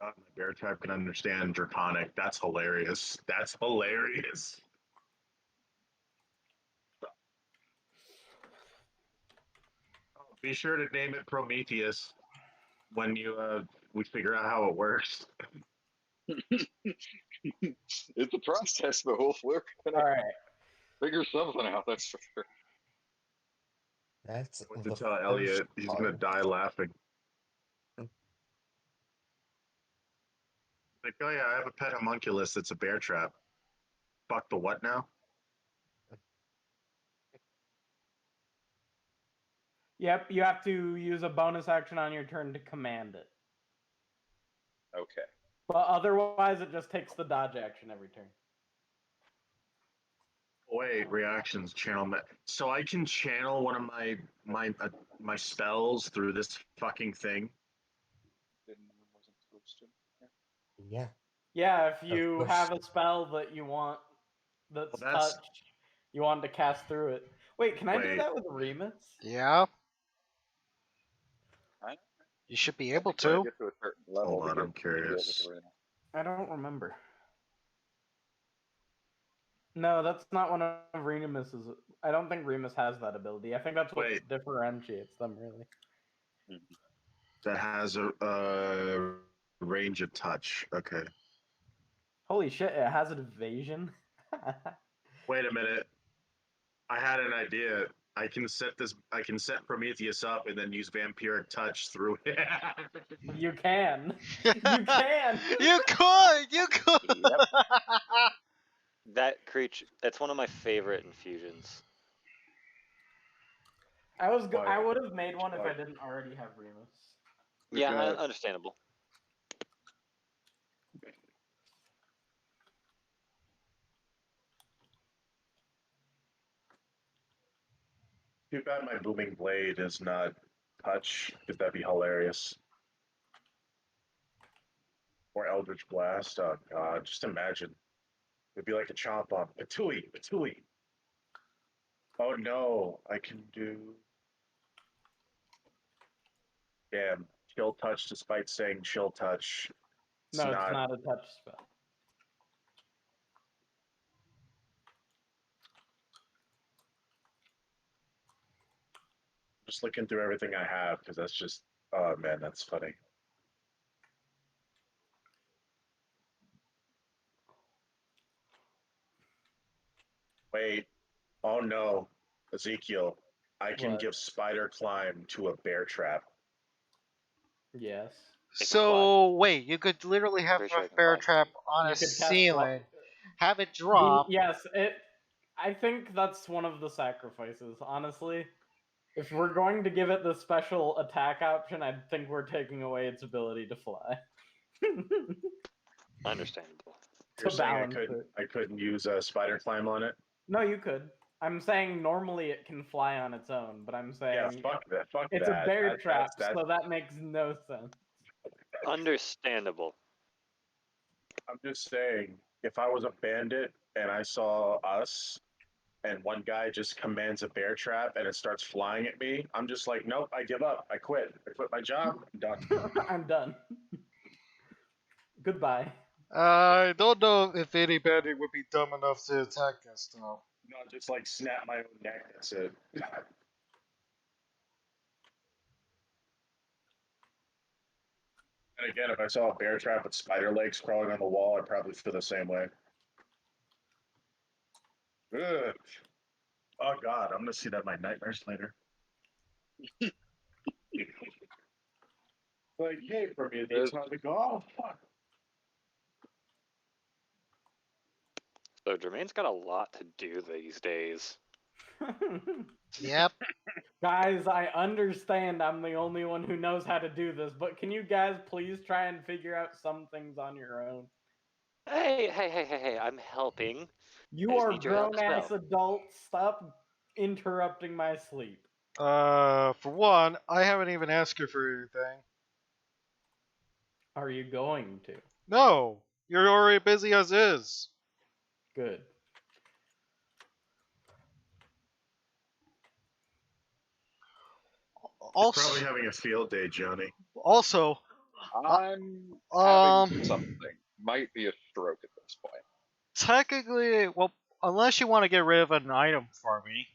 My bear trap can understand Draconic. That's hilarious. That's hilarious. Be sure to name it Prometheus when we figure out how it works. It's a process, but we're gonna All right. figure something out. That's for sure. That's What to the tell Elliot, first he's gonna part. die laughing. Like, oh yeah, I have a pet homunculus that's a bear trap. Fuck the what now? Yep, you have to use a bonus action on your turn to command it. Okay. But otherwise, it just takes the dodge action every turn. Wait, reactions channel. So I can channel one of my spells through this fucking thing. Wasn't supposed to. Yeah. Yeah, if you course. have a spell that you want that's Well, that's- touch, you want to cast through it. Wait, can I do Wait. that with Remus? Yeah, I you should be able think when I to. get to a certain level, Hold we on, get- I'm we get curious. with the arena. I don't remember. No, that's not one of Remus's. I don't think Remus has that ability. I think that's what Wait. differentiates them, really. That has a range of touch. Okay. Holy shit, it has an evasion? Wait a minute. I had an idea. I can set Prometheus up and then use vampiric touch through it. You can. You can! You could! You could! That creature, that's one of my favorite infusions. I would have made one if I didn't already have Remus. We've Yeah, got- understandable. Too bad my booming blade is not touch, because that'd be hilarious. Or Eldritch Blast. Oh god, just imagine. It'd be like a chomp on. Patooey, patooey. Oh no, I can do. Damn, chill touch despite saying chill touch. No, it's not a touch spell. Just looking through everything I have, because that's just. Oh man, that's funny. Wait. Oh no, Ezekiel. I can What? give spider climb to a bear trap. Yes. It can So wait, you could literally have pretty sure a it can bear fly. trap on You a could cast ceiling, have it drop. Yes, I think that's one of the sacrifices, honestly. If we're going to give it the special attack option, I think we're taking away its ability to fly. Understandable. You're To saying balance it. I couldn't use a spider climb on it? No, you could. I'm saying normally it can fly on its own, but I'm Yeah, saying fuck that. Fuck it's that. a bear That- trap, that's- so that makes no sense. Understandable. I'm just saying, if I was a bandit and I saw us and one guy just commands a bear trap and it starts flying at me, I'm just like, nope, I give up. I quit. I quit my job. I'm done. I'm done. Goodbye. I don't know if anybody would be dumb enough to attack us, though. No, just like snap my own neck. That's it. And again, if I saw a bear trap with spider legs crawling on the wall, I'd probably feel the same way. Ugh. Oh god, I'm gonna see that in my nightmares later. Like, hey, Prometheus, how's it go? Oh, fuck. So Jermaine's got a lot to do these days. Yep. Guys, I understand I'm the only one who knows how to do this, but can you guys please try and figure out some things on your own? Hey, I'm helping. You I just are need your help grown as ass well. adults. Stop interrupting my sleep. For one, I haven't even asked you for anything. Are you going to? No, you're already busy as is. Good. Also, Probably having a field day, Johnny. also, I'm um, having something. Might be a stroke at this point. technically, well, unless you want to get rid of an item for me.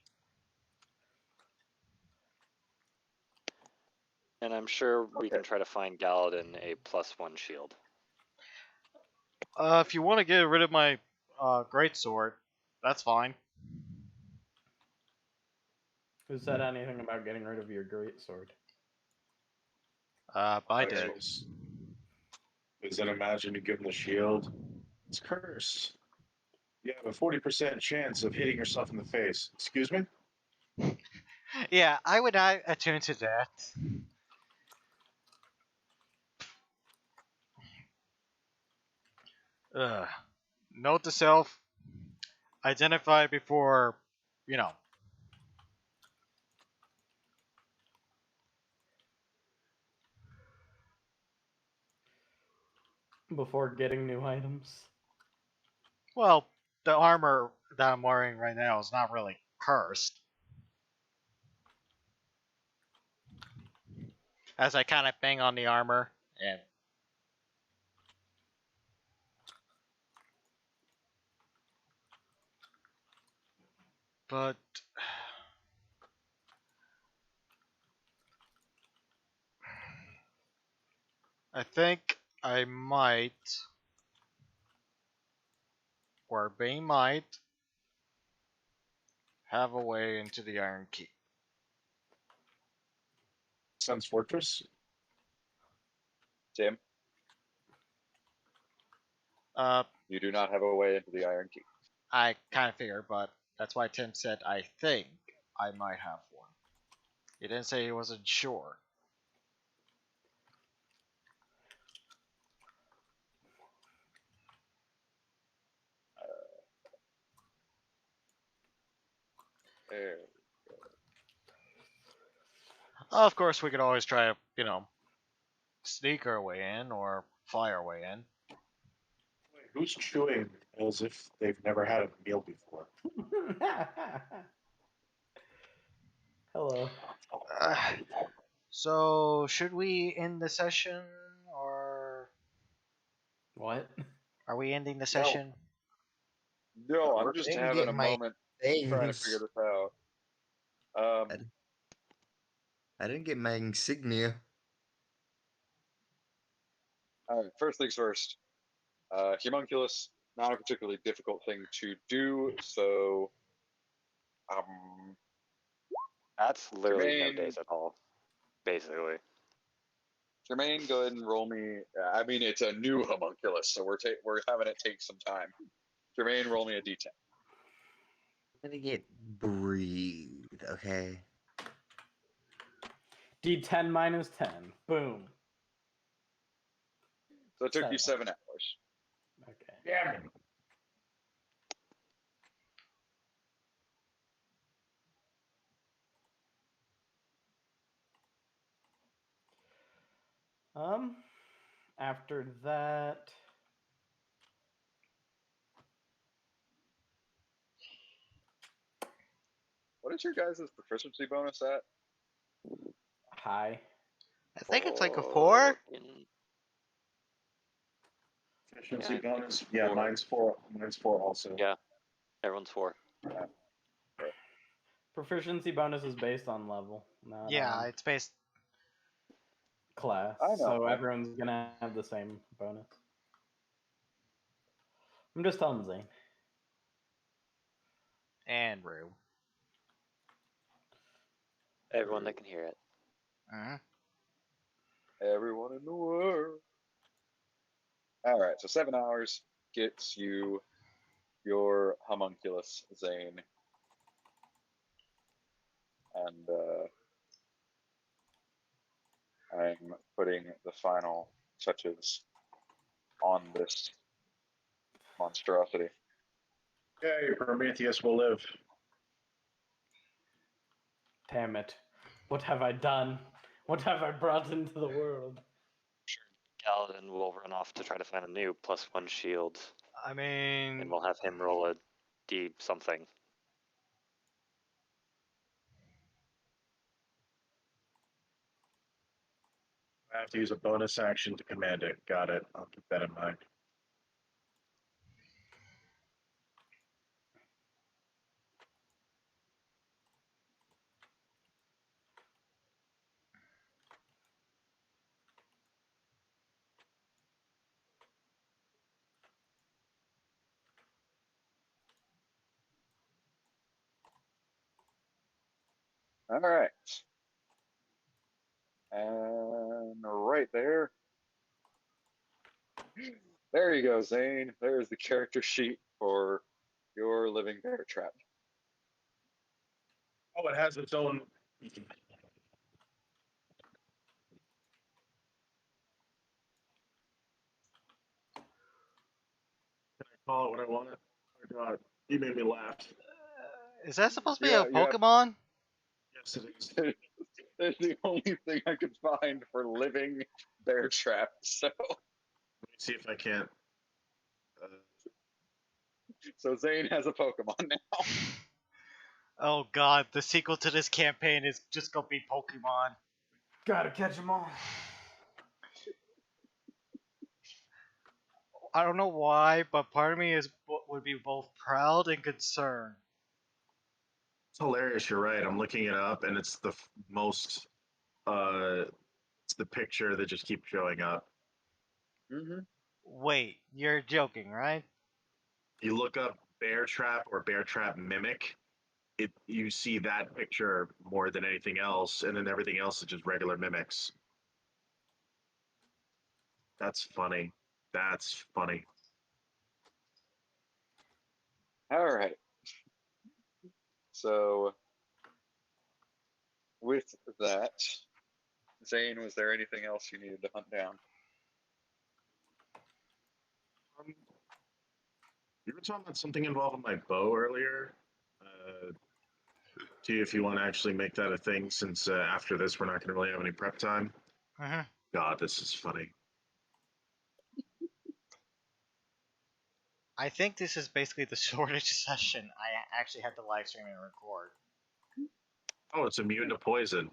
And I'm sure we Okay. can try to find Galadin a +1 shield. If you want to get rid of my greatsword, that's fine. Who said anything about getting rid of your greatsword? I did. Because then imagine you give him the shield. It's cursed. You have a 40% chance of hitting yourself in the face. Excuse me? Yeah, I would not attune to that. Note to self: identify before, you know. Before getting new items? Well, the armor that I'm wearing right now is not really cursed. As I kind of bang on the armor and. But I think I might, or they might, have a way into the Iron Key. Sun's Fortress? Tim, Uh, you do not have a way into the Iron Key. I kind of figured, but that's why Tim said I think I might have one. You didn't say he wasn't sure. There. Of course, we could always try to, sneak our way in or fly our way in. Wait, who's chewing as if they've never had a meal before? Hello. Uh, so, should we end the session or What? are we ending the session? No, I'm I just didn't having get a my moment trying to figure things. this out. I didn't get my insignia. All right, first things first. Homunculus, not a particularly difficult thing to do, so That's literally no Jermaine, days at all, basically. Jermaine, go ahead and roll me. I mean, it's a new homunculus, so we're having it take some time. Jermaine, roll me a d10. I'm gonna get breed, okay? D10 minus 10. Boom. So it took you 7. 7 hours. Okay. Yeah. After that, What is your guys' proficiency bonus at? high. I think it's like a 4. Efficiency Yeah. bonus. Yeah, 4. mine's 4. Mine's 4 also. Yeah, everyone's 4. Proficiency bonus is based on level, not Yeah, it's based. class. I know. So everyone's gonna have the same bonus. I'm just telling Zane. And Rue. Everyone that can hear it. Uh-huh. Everyone in the world. All right, so 7 hours gets you your homunculus, Zane. And I'm putting the final touches on this monstrosity. Yay, Prometheus will live. Damn it. What have I done? What have I brought into the world? Sure, Galadin will run off to try to find a new +1 shield, I and mean, we'll have him roll a D something. I have to use a bonus action to command it. Got it. I'll keep that in mind. All right. And right there. There you go, Zane. There's the character sheet for your living bear trap. Oh, it has its own. Can I call it what I want it? Oh, God, you made me laugh. is that supposed to be Yeah, a yeah. Pokemon? Yes, it is. It's the only thing I could find for living bear trap. So, Let me see if I can't. so Zane has a Pokemon now. Oh god, the sequel to this campaign is just gonna be Pokemon. Gotta catch them all. I don't know why, but part of me would be both proud and concerned. It's hilarious. You're right. I'm looking it up, and it's the most. It's the picture that just keeps showing up. Mm-hmm. Wait, you're joking, right? You look up bear trap or bear trap mimic. You see that picture more than anything else, and then everything else is just regular mimics. That's funny. That's funny. All right. So with that, Zane, was there anything else you needed to hunt down? You were talking about something involving my bow earlier. See if you want to actually make that a thing, since after this we're not going to really have any prep time. Mm-hmm. God, this is funny. I think this is basically the shortest session I actually had to live stream and record. Oh, it's immune to poison,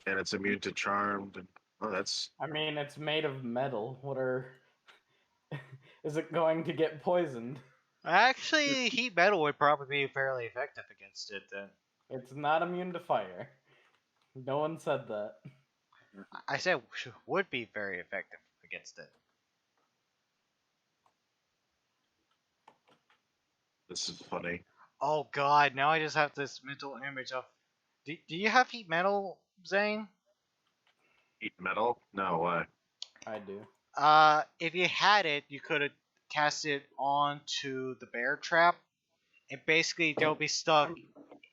and it's immune to charmed. And, oh, that's I mean, it's made of metal. What are? Is it going to get poisoned? Actually, heat metal would probably be fairly effective against it then. It's not immune to fire. No one said that. I said would be very effective against it. this is funny. Oh god, now I just have this mental image of. Do you have heat metal, Zane? Heat metal? No, why? I do. If you had it, you could have cast it onto the bear trap, and basically they'll be stuck.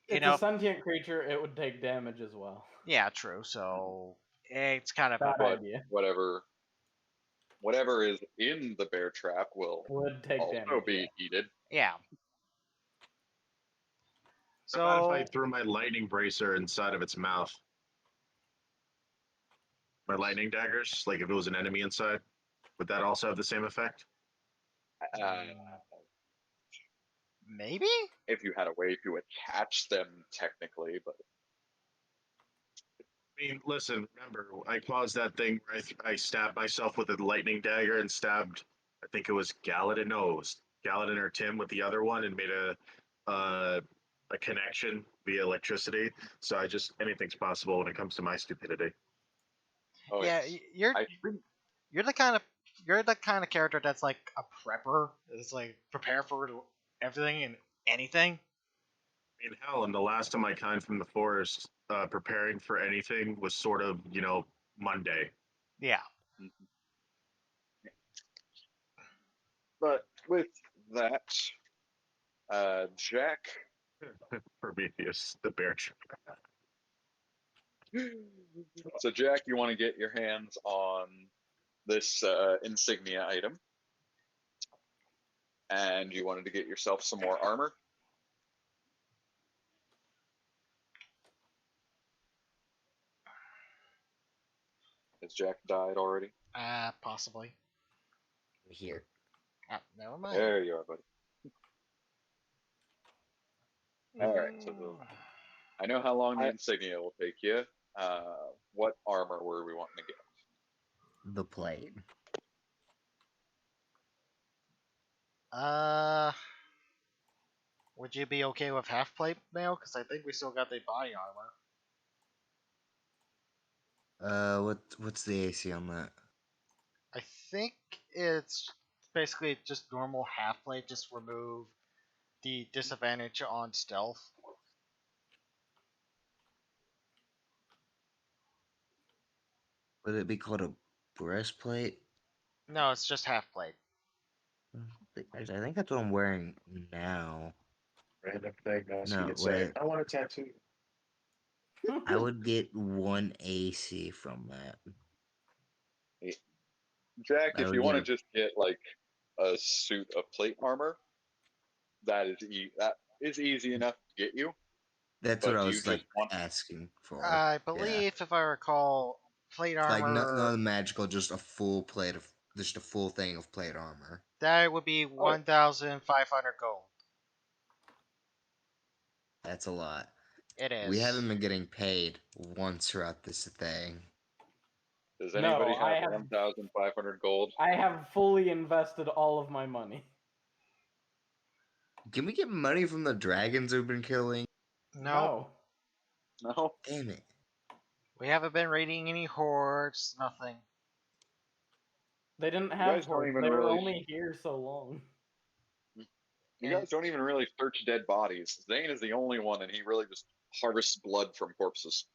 It's a sentient creature. It would take damage as well. Yeah, true. So it's kind of Bad But idea. whatever is in the bear trap will Would take also damage. be heated. yeah. How about So if I threw my lightning bracer inside of its mouth? My lightning daggers, like if it was an enemy inside, would that also have the same effect? Uh, maybe. if you had a way to attach them technically, but I mean, listen, remember, I caused that thing where I stabbed myself with a lightning dagger and stabbed, I think it was Galadin. No, it was Galadin or Tim with the other one, and made a connection via electricity. So anything's possible when it comes to my stupidity. oh, Yeah, yes. you're I think you're the kind of character that's like a prepper. It's like prepare for everything and anything. I mean, hell, and the last of my kind from the forest, preparing for anything was sort of, Monday. Yeah. But with that, Jack. Prometheus, the bear trap. So Jack, you want to get your hands on this insignia item, and you wanted to get yourself some more armor. Has Jack died already? Possibly. Here. Never mind. There you are, buddy. All right, so I know how long the insignia will take you. What armor were we wanting to get? The plate. Would you be okay with half plate mail? Because I think we still got the body armor. What's the AC on that? I think it's basically just normal half plate. Just remove the disadvantage on stealth. Would it be called a breastplate? No, it's just half plate. I think that's what I'm wearing now. Random thing, No, you could say, wait. I want a tattoo. I would get 1 AC from that. Jack, I if would you want to get just get like a suit of plate armor, that is easy enough to get you. That's But what I do was you like just want- asking for. I believe, if I recall, plate armor. Like not magical, just a full thing of plate armor. That would be 1,500 gold. That's a lot. It is. We haven't been getting paid once throughout this thing. Does No, anybody I have have- 1,500 gold? I have fully invested all of my money. Can we get money from the dragons we've been killing? No, No. Damn it. we haven't been raiding any hordes. Nothing. They didn't guys have don't hordes. even They were really- only here so long. You guys don't even really search dead bodies. Zane is the only one, and he really just harvests blood from corpses.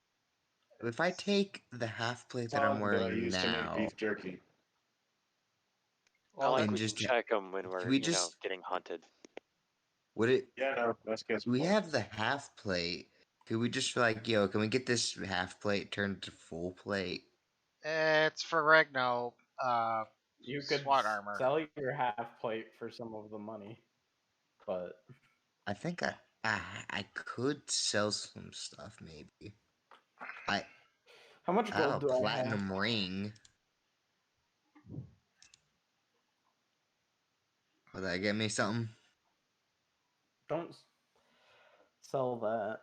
If I take the half plate that I'm Fun that I wearing used to make now, beef jerky. I like and we just- can check them when we're, we just- getting hunted. would it? Yeah, no, that's good. We have the half plate. Could we just like, yo, can we get this half plate turned to full plate? It's for Regno. You could SWAT armor. sell your half plate for some of the money, but I think I could sell some stuff maybe. I how much I have a gold do I have? platinum ring. Will that get me something? Don't sell that.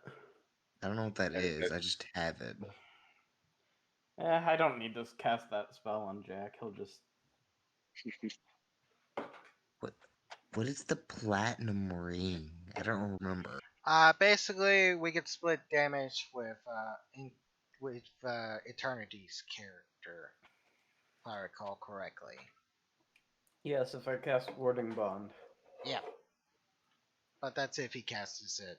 I don't know what that Okay. is. I just have it. I don't need to cast that spell on Jack. He'll just. What is the platinum ring? I don't remember. Basically, we could split damage with Eternity's character, if I recall correctly. Yes, if I cast Warding Bond. Yeah, but that's if he casts it.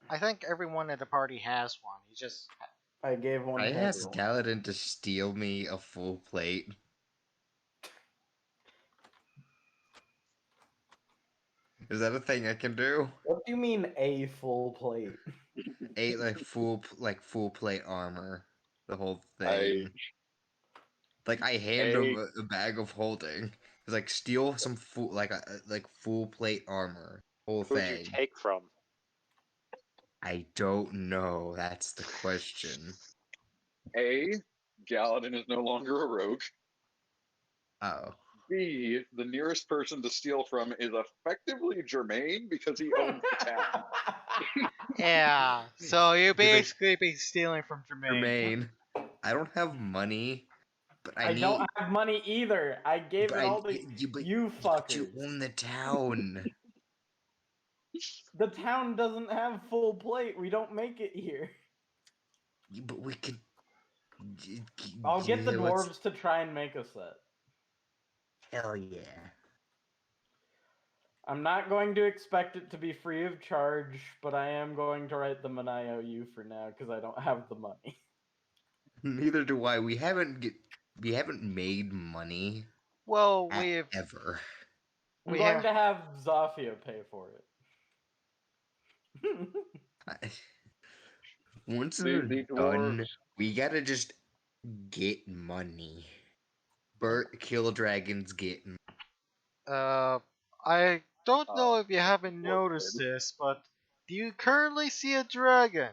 I think everyone at the party has one. He just. I gave one I to asked everyone. Galadin to steal me a full plate. Is that a thing I can do? What do you mean a full plate? Full plate armor. The whole I thing. Like I hand him a bag of holding. It's like steal some full plate armor. Whole Who'd you thing. take from? I don't know. That's the question. Galadin is no longer a rogue. Oh. B, the nearest person to steal from is effectively Jermaine because he owns the town. Yeah, so you like- basically be stealing from Jermaine. Jermaine. I don't have money, but I need. don't have money either. I gave but it I- all to but you But you fuckers. own the town. The town doesn't have full plate. We don't make it here. But we could. I'll get the Yeah, let's- dwarves to try and make a set. Hell yeah. I'm not going to expect it to be free of charge, but I am going to write them an IOU for now because I don't have the money. Neither do I. We haven't made money Well, we've ever. I'm We going have- to have Zafia pay for it. Once The they're dwarves. done, we gotta just get money. Bert kill dragons get money. I don't know if you haven't Well noticed said. this, but do you currently see a dragon?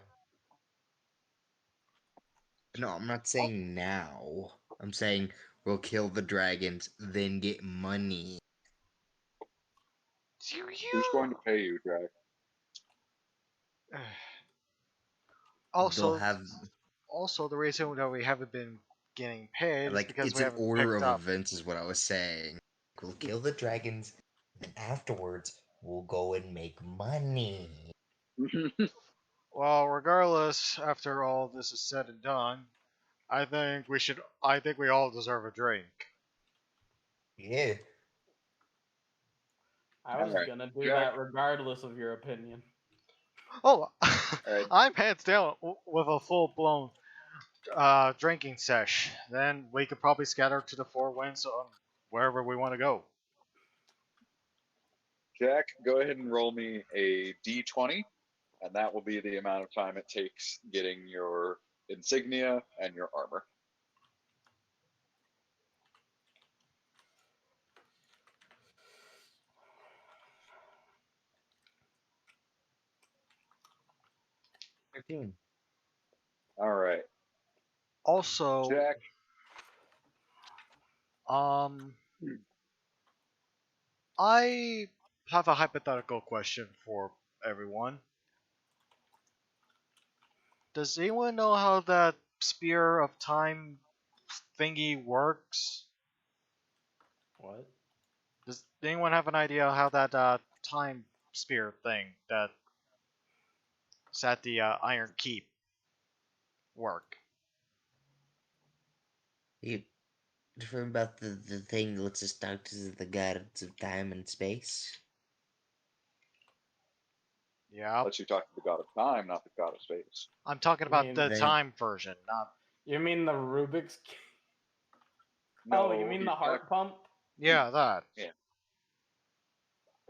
No, I'm not saying now. I'm saying we'll kill the dragons, then get money. Do Who's going to pay you, Drag? Also, They'll have the reason that we haven't been getting paid is like because it's we an haven't order picked of up. events, is what I was saying. We'll kill the dragons, and afterwards we'll go and make money. Well, regardless, after all this is said and done, I think we all deserve a drink. Yeah. I was Alright, gonna do Jack. that regardless of your opinion. Oh, Alright. I'm hands down with a full-blown drinking sesh. Then we could probably scatter to the four winds on wherever we want to go. Jack, go ahead and roll me a d20, and that will be the amount of time it takes getting your insignia and your armor. All right, Also, Jack. I have a hypothetical question for everyone. Does anyone know how that spear of time thingy works? What? Does anyone have an idea how that time spear thing that is at the Iron Keep work? You different about the thing that lets us talk to the gods of time and space? Yeah, Let you talk to the god of time, not the god of space. I'm talking You about mean the they- time version, not. You mean the Rubik's? No, Oh, you mean he's the heart pump? Yeah, that.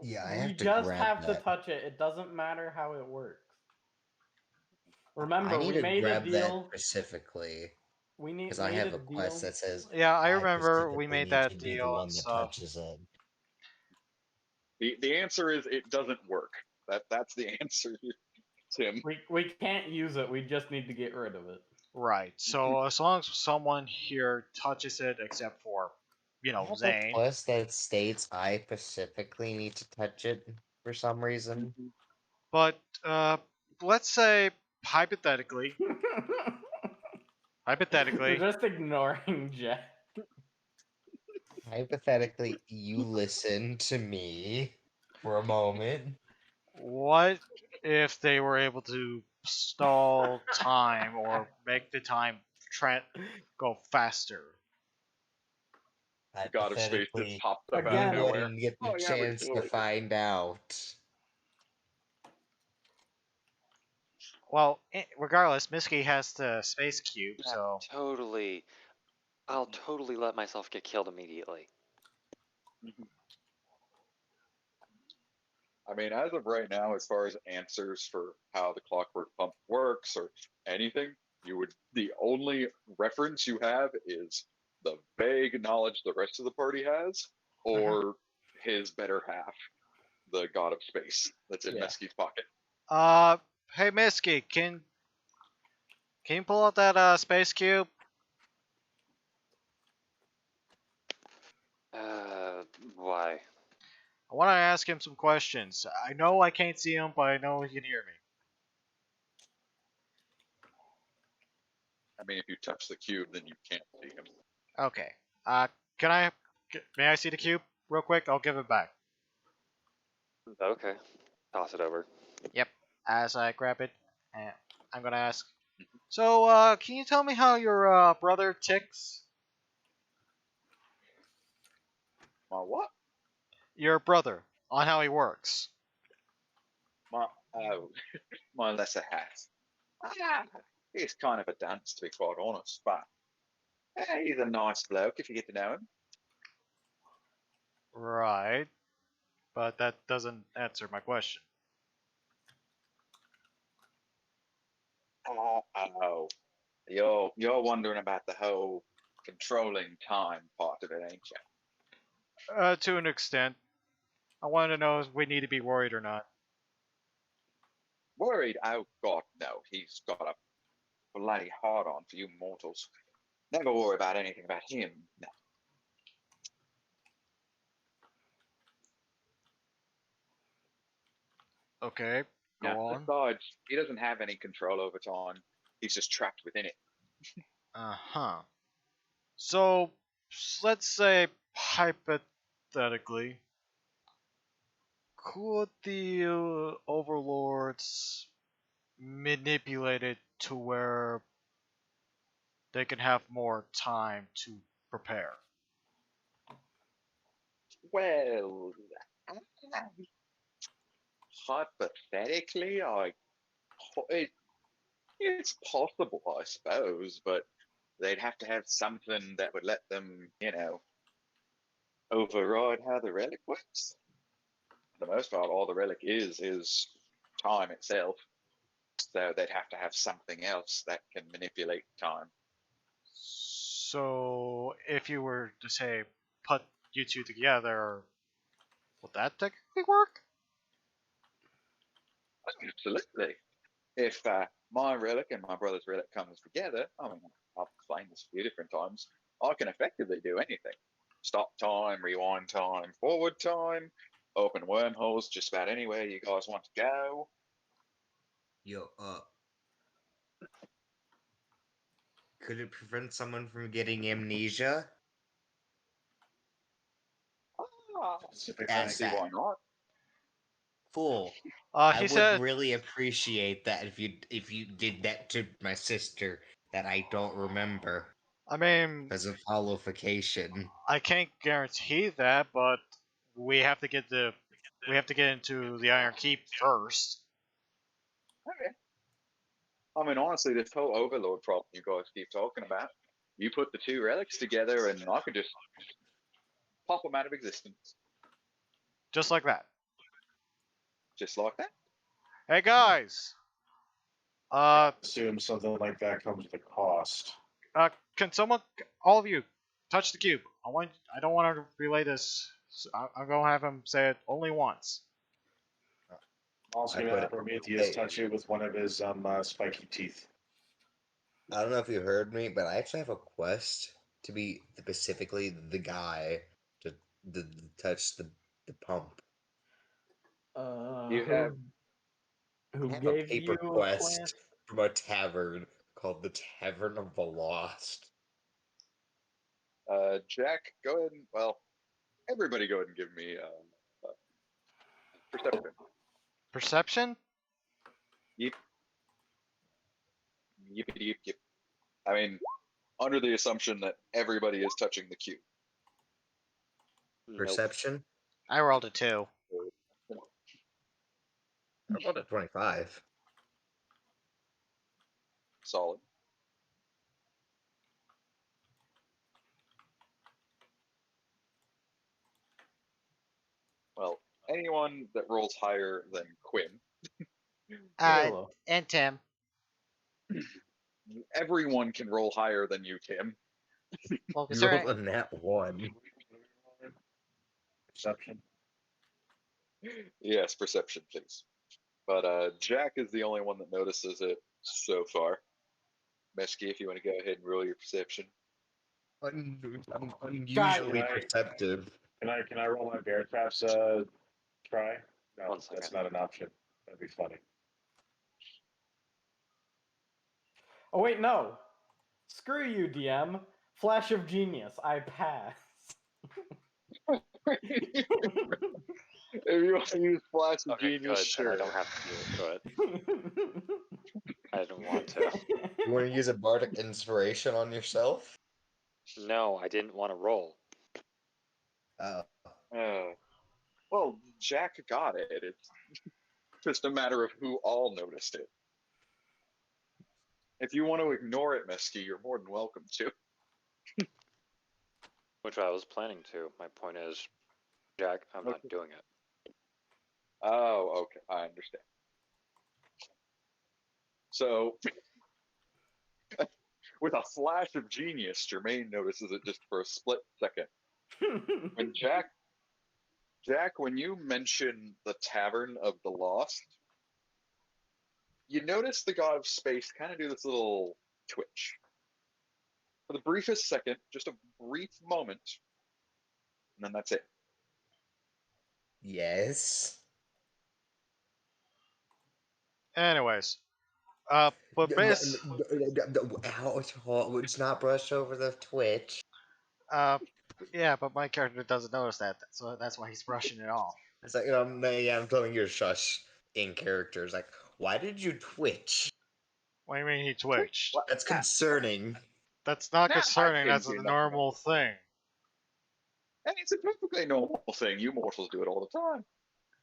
Yeah, I We have to just grab have to that. touch it. It doesn't matter how it works. Remember, I need we to made a grab that deal. specifically We because I made a have a quest deal. that says Yeah, I I remember we specifically made need that to be the deal one and that stuff. touches it. The answer is it doesn't work. That's the answer, Tim. We can't use it. We just need to get rid of it. Right. So as long as someone here touches it, except for, I have a Zane. quest that states I specifically need to touch it for some reason. But let's say hypothetically, We're just ignoring Jeff. Hypothetically, you listen to me for a moment. what if they were able to stall time or make the time go faster? The god of space just Hypothetically, pops up out of Again. you nowhere. wouldn't get the Oh yeah, we're chance still to right find out. Well, regardless, Misky has the space cube, Yeah, so totally. I'll totally let myself get killed immediately. there. I mean, as of right now, as far as answers for how the clockwork pump works or anything, the only reference you have is the vague knowledge the rest of the party has, or his better half, the god of space that's in Yeah. Mesky's pocket. hey Misky, can you pull out that space cube? Why? I want to ask him some questions. I know I can't see him, but I know he can hear me. I mean, if you touch the cube, then you can't see him. Okay. Can I? May I see the cube real quick? I'll give it back. Okay. Toss it over. Yep. As I grab it, and I'm gonna ask. So, can you tell me how your brother ticks? My what? Your brother on how he works. My oh, my lesser half. Ah, he's kind of a dunce, to be quite honest, but he's a nice bloke if you get to know him. Right. But that doesn't answer my question. Oh, you're wondering about the whole controlling time part of it, ain't you? To an extent. I want to know if we need to be worried or not. Worried? Oh God, no. He's got a bloody hard on for you mortals. Never worry about anything about him. No. Okay. Go No. on. Besides, he doesn't have any control over time. He's just trapped within it. Uh-huh. So, let's say, hypothetically, could the overlords manipulate it to where they can have more time to prepare? Well, hypothetically, it's possible, I suppose, but they'd have to have something that would let them, override how the relic works. For the most part, all the relic is time itself. So they'd have to have something else that can manipulate time. So, if you were to say, put you two together, would that technically work? Absolutely. If my relic and my brother's relic comes together, I mean, I've explained this a few different times, I can effectively do anything. Stop time, rewind time, forward time, open wormholes just about anywhere you guys want to go. Yo, could it prevent someone from getting amnesia? I Ask see that. why not. Fool. He I would said, really appreciate that if you did that to my sister that I don't remember I mean, because of holification. I can't guarantee that, but we have to get into the Iron Keep first. Okay. I mean, honestly, this whole overload problem you guys keep talking about, you put the two relics together and I could just pop them out of existence. Just like that. Just like that. Hey guys! Assume something like that comes with a cost. Can someone, all of you, touch the cube? I don't want to relay this. So I'm gonna have him say it only once. Also, I gonna put have it. Prometheus Hey, touch it with one of his spiky teeth. I don't know if you heard me, but I actually have a quest to be specifically the guy to, touch the pump. You Who have who I have a gave paper you a quest quest? from a tavern called the Tavern of the Lost. Jack. Go ahead and everybody go ahead and give me perception. Perception? Yep, yep, yep, yep. I mean, under the assumption that everybody is touching the cube. Nope. Perception? I rolled a 2. I rolled a 25. Solid. Well, anyone that rolls higher than Quinn, Hello. And Tim. everyone can roll higher than you, Tim. Well, You rolled considering a nat 1. Perception. Yes, perception, please. But Jack is the only one that notices it so far. Mesky, if you want to go ahead and roll your perception. I'm Guy- unusually perceptive. Can I roll my bear traps try? No, One that's second. not an option. That'd be funny. Oh wait, no. Screw you, DM. Flash of genius. I pass. If you want to use Flash of Okay, Genius, good. sure. Then I don't have to do it. Good. I didn't want to. You want to use a bardic inspiration on yourself? No, I didn't want to roll. Oh. Well, Jack got it. It's just a matter of who all noticed it. If you want to ignore it, Mesky, you're more than welcome to. Which I was planning to. My point is, Jack, I'm not Okay. doing it. Oh, okay. I understand. So, with a flash of genius, Jermaine notices it just for a split second. When Jack, when you mention the Tavern of the Lost, you notice the god of space kind of do this little twitch. For the briefest second, just a brief moment, and then that's it. Yes. anyways, but Let's not brush over the Twitch. yeah, but my character doesn't notice that, so that's why he's brushing it off. It's like, yeah, I'm telling you to shush in characters. Like, why did you twitch? What do you mean he twitched? That's concerning. That's not Nah, concerning. I That's can a do normal thing. And it's a perfectly normal thing. You mortals do it all the time.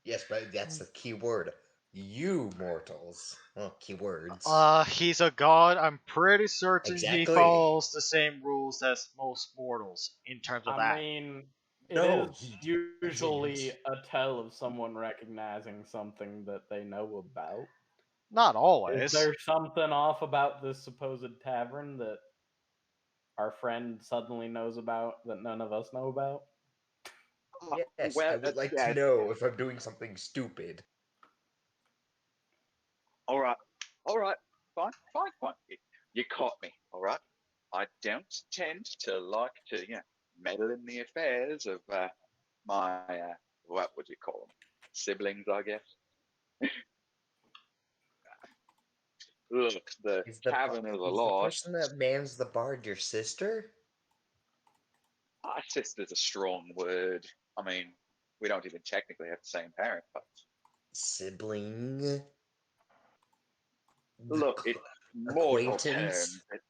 Yes, but that's the key word. You mortals. Well, keywords. He's a god. I'm pretty certain he Exactly. follows the same rules as most mortals in terms of I that. mean, it No, is he usually didn't. a tell of someone recognizing something that they know about. Not Is always. there something off about this supposed tavern that our friend suddenly knows about that none of us know about? Yes, Well, I would like yeah, to know if I'm doing something stupid. all right, fine. You caught me, all right. I don't tend to like to, meddle in the affairs of my what would you call them? Siblings, I guess. Look, the Is Tavern of the is the Lost. person that mans the bard your sister? Sister's a strong word. I mean, we don't even technically have the same parent, but Sibling? look, it's mortal Acquaintance? terms.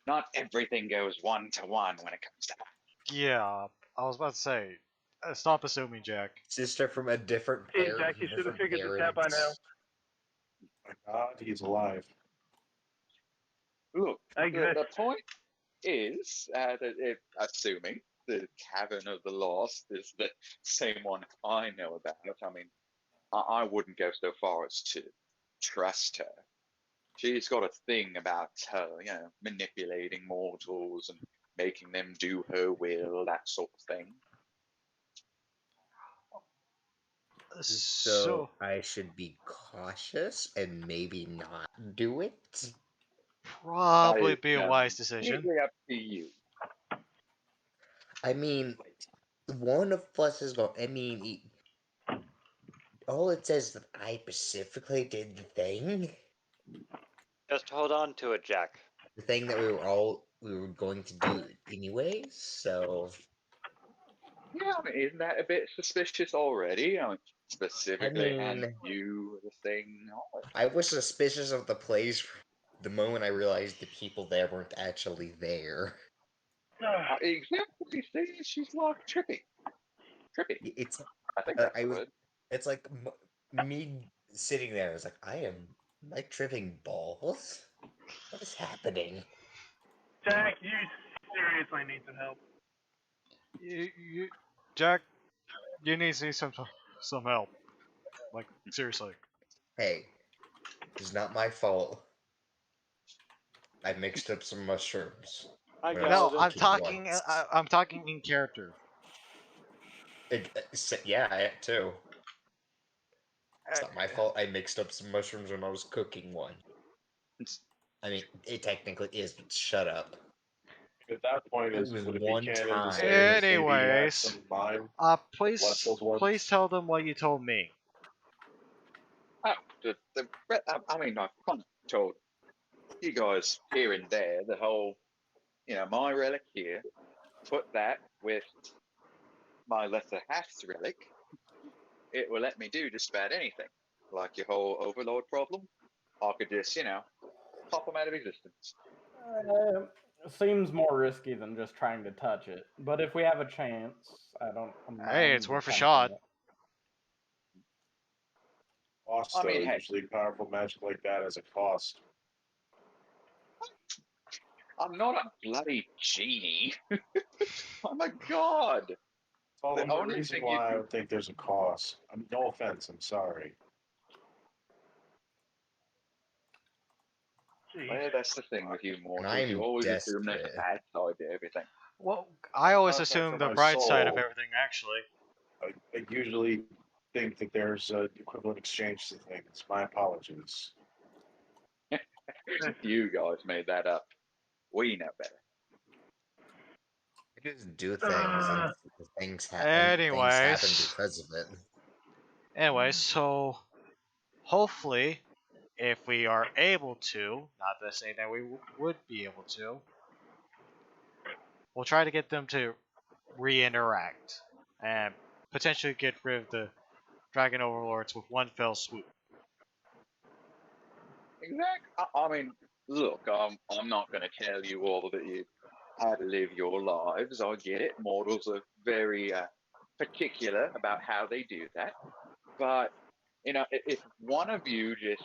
Not everything goes one to one when it comes to that. Yeah, I was about to say. Stop assuming, Jack. Sister from a different Hey, parent. Jack, you should have different figured this out by now. parents. My God, he's alive. Look, I the exist. point is that assuming the Cavern of the Lost is the same one I know about, I mean, I wouldn't go so far as to trust her. she's got a thing about her, manipulating mortals and making them do her will, that sort of thing. So I should be cautious and maybe not do it. Probably be a No, wise decision. completely up to you. I mean, one of us is going. I mean, all it says is that I specifically did the thing. Just hold on to it, Jack. The thing that we were going to do anyways. So Yeah, I mean, isn't that a bit suspicious already? I mean, specifically hand mean, you the thing. I was suspicious of the place the moment I realized the people there weren't actually there. Exactly. See, she's like trippy. Trippy. It's I think that's I the was. word. It's like me sitting there. It's like am I tripping balls? What is happening? Jack, you seriously need some help. Jack, you need some help. Like seriously. Hey, it's not my fault. I mixed up some mushrooms. I When I No, was got I'm it. cooking talking. once. I'm talking in character. Yeah, I too. It's Uh, not my fault. I mixed up some mushrooms when I was cooking one. I mean, it technically is, but shut up. At that point, It was would it be one canon to time. say that maybe he had Anyways, some lime? please, Lentils ones? please tell them what you told me. Oh, I mean, I've kind of told you guys here and there the whole, my relic here. Put that with my lesser half's relic. It will let me do just about anything. Like your whole overload problem. I could just, pop them out of existence. Seems more risky than just trying to touch it. But if we have a chance, I'm Hey, it's mind worth a attempting shot. it. Cost, I mean, though. hey. Usually powerful magic like that has a cost. I'm not a bloody genie. I'm a god. It's all The the more only reason thing why I would think there's a cost. I mean, no offense, I'm sorry. Well, that's the thing with you mortals. I'm You always assume there's desperate. a bad side to everything. Well, I always Not assume for the my bright side of soul. everything. Actually, I usually think that there's an equivalent exchange to things. My apologies. You guys made that up. We know better. I just do things and things happen anyways, because of it. so hopefully, if we are able to, not to say that we would be able to, we'll try to get them to re-interact and potentially get rid of the dragon overlords with one fell swoop. Exactly. I mean, look, I'm not going to tell you all that you how to live your lives. I get it. Mortals are very particular about how they do that. But if one of you just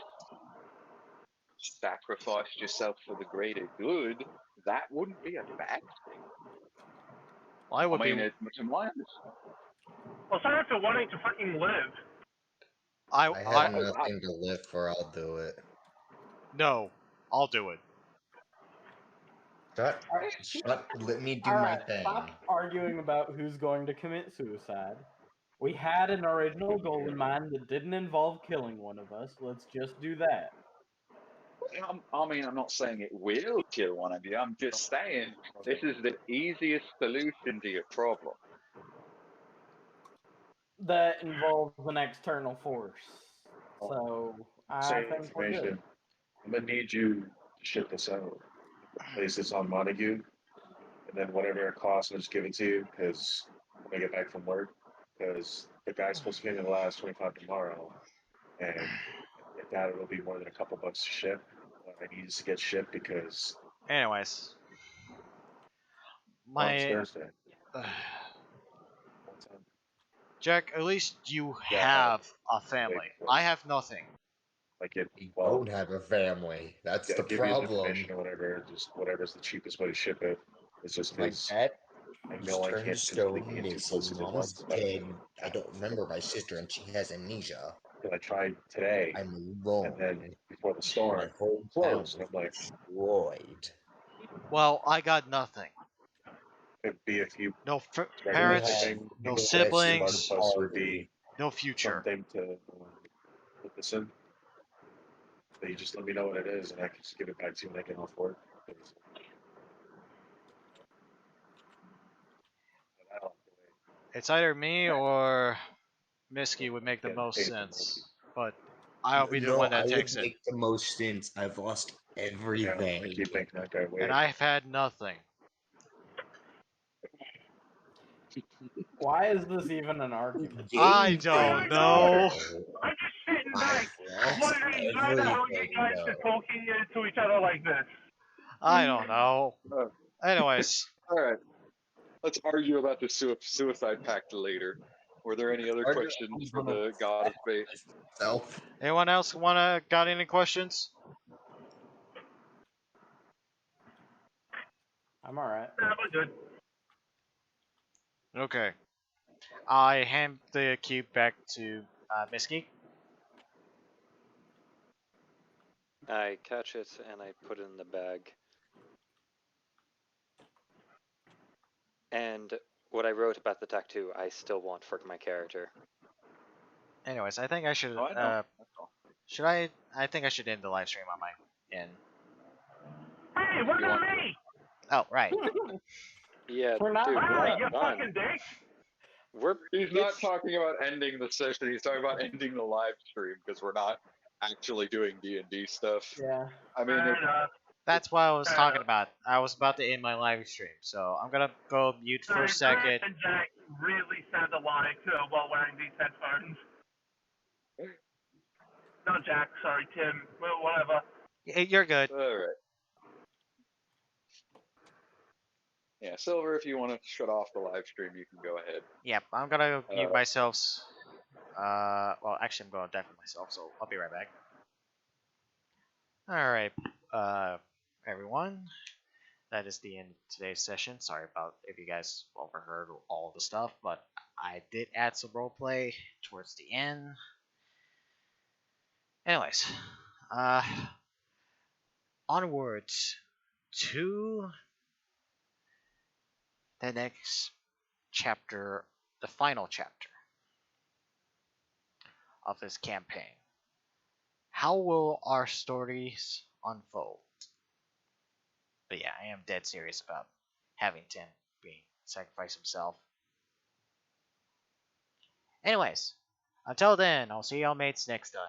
sacrificed yourself for the greater good, that wouldn't be a bad thing. Well, I would I mean, be. to my understanding, Well, sorry for wanting to fucking live. I have I- nothing to live for. I'll do it. No, I'll do it. Shut. Let me do All my right, thing. stop arguing about who's going to commit suicide. We had an original goal in mind that didn't involve killing one of us. Let's just do that. I mean, I'm not saying it will kill one of you. I'm just saying this is the easiest solution to your problem. That involves an external force. So I Same think we're good. information. I'm gonna need you to ship this out. Place this on Montague, and then whatever it costs, I'll just give it to you because when I get back from work, because the guy's supposed to be in the last 25 tomorrow, and if that it'll be more than a couple bucks to ship. I need this to get shipped because Anyways, tomorrow's my Thursday. Jack, at least you Yeah, have a family. I have nothing. Like it, You well, don't have a family. That's yeah, the give you his problem. information or whatever. Just whatever's the cheapest way to ship it. It's just My because dad I was know I turned can't to physically stone get too close missing. to the Mom's ones, but dead. I don't remember my sister, and she has amnesia. because I tried today, I'm and alone. then before the My storm, whole it town closed. And I'm like, destroyed. Well, I got nothing. it'd be if you No regular parents, shipping, no the rest siblings, of the plus would party. be no future. something to put this in. So you just let me know what it is, and I can just give it back to you when I can afford it. But I don't It's either me or Misky would make the Yeah, most pay for sense, but I'll be the No, one I that would takes it. make the most sense. I've lost yeah, I everything. keep thinking that guy And wait. I've had nothing. Why is this even an argument? I Game don't changer. know. I'm just sitting I've back, lost wondering why the hell you everything guys though. are talking to each other like this. I don't know. Uh, Anyways, all right. Let's argue about the suicide pact later. Were there any other questions for the God of Fate? Self. anyone else got any questions? I'm alright. Nah, we're good. Okay. I hand the cube back to Misky. I catch it and I put it in the bag. And what I wrote about the tattoo, I still want for my character. Anyways, I think I should. Oh, I know. That's all. Should I? I think I should end the live stream on my end. Hey, what You about want- me? Oh, right. Yeah, We're not- dude, Wow, we're you not done. fucking dick. He's not It's- talking about ending the session. He's talking about ending the live stream because we're not actually doing D&D stuff. Yeah. I mean, Fair enough. That's what I was talking about. I was about to end my live stream, so I'm gonna go mute for a Sorry, second. Brad and Jack really sound alike while wearing these headphones. Not Jack, sorry, Tim. Well, whatever. You're good. all right. Yeah, Silver, if you want to shut off the live stream, you can go ahead. Yep, I'm gonna mute Uh, myself. Well, actually, I'm gonna deafen myself, so I'll be right back. All right, everyone. That is the end of today's session. Sorry about if you guys overheard all the stuff, but I did add some roleplay towards the end. Anyways, onwards to the next chapter, the final chapter of this campaign. How will our stories unfold? But yeah, I am dead serious about having Tim sacrifice himself. Anyways, until then, I'll see y'all mates next time.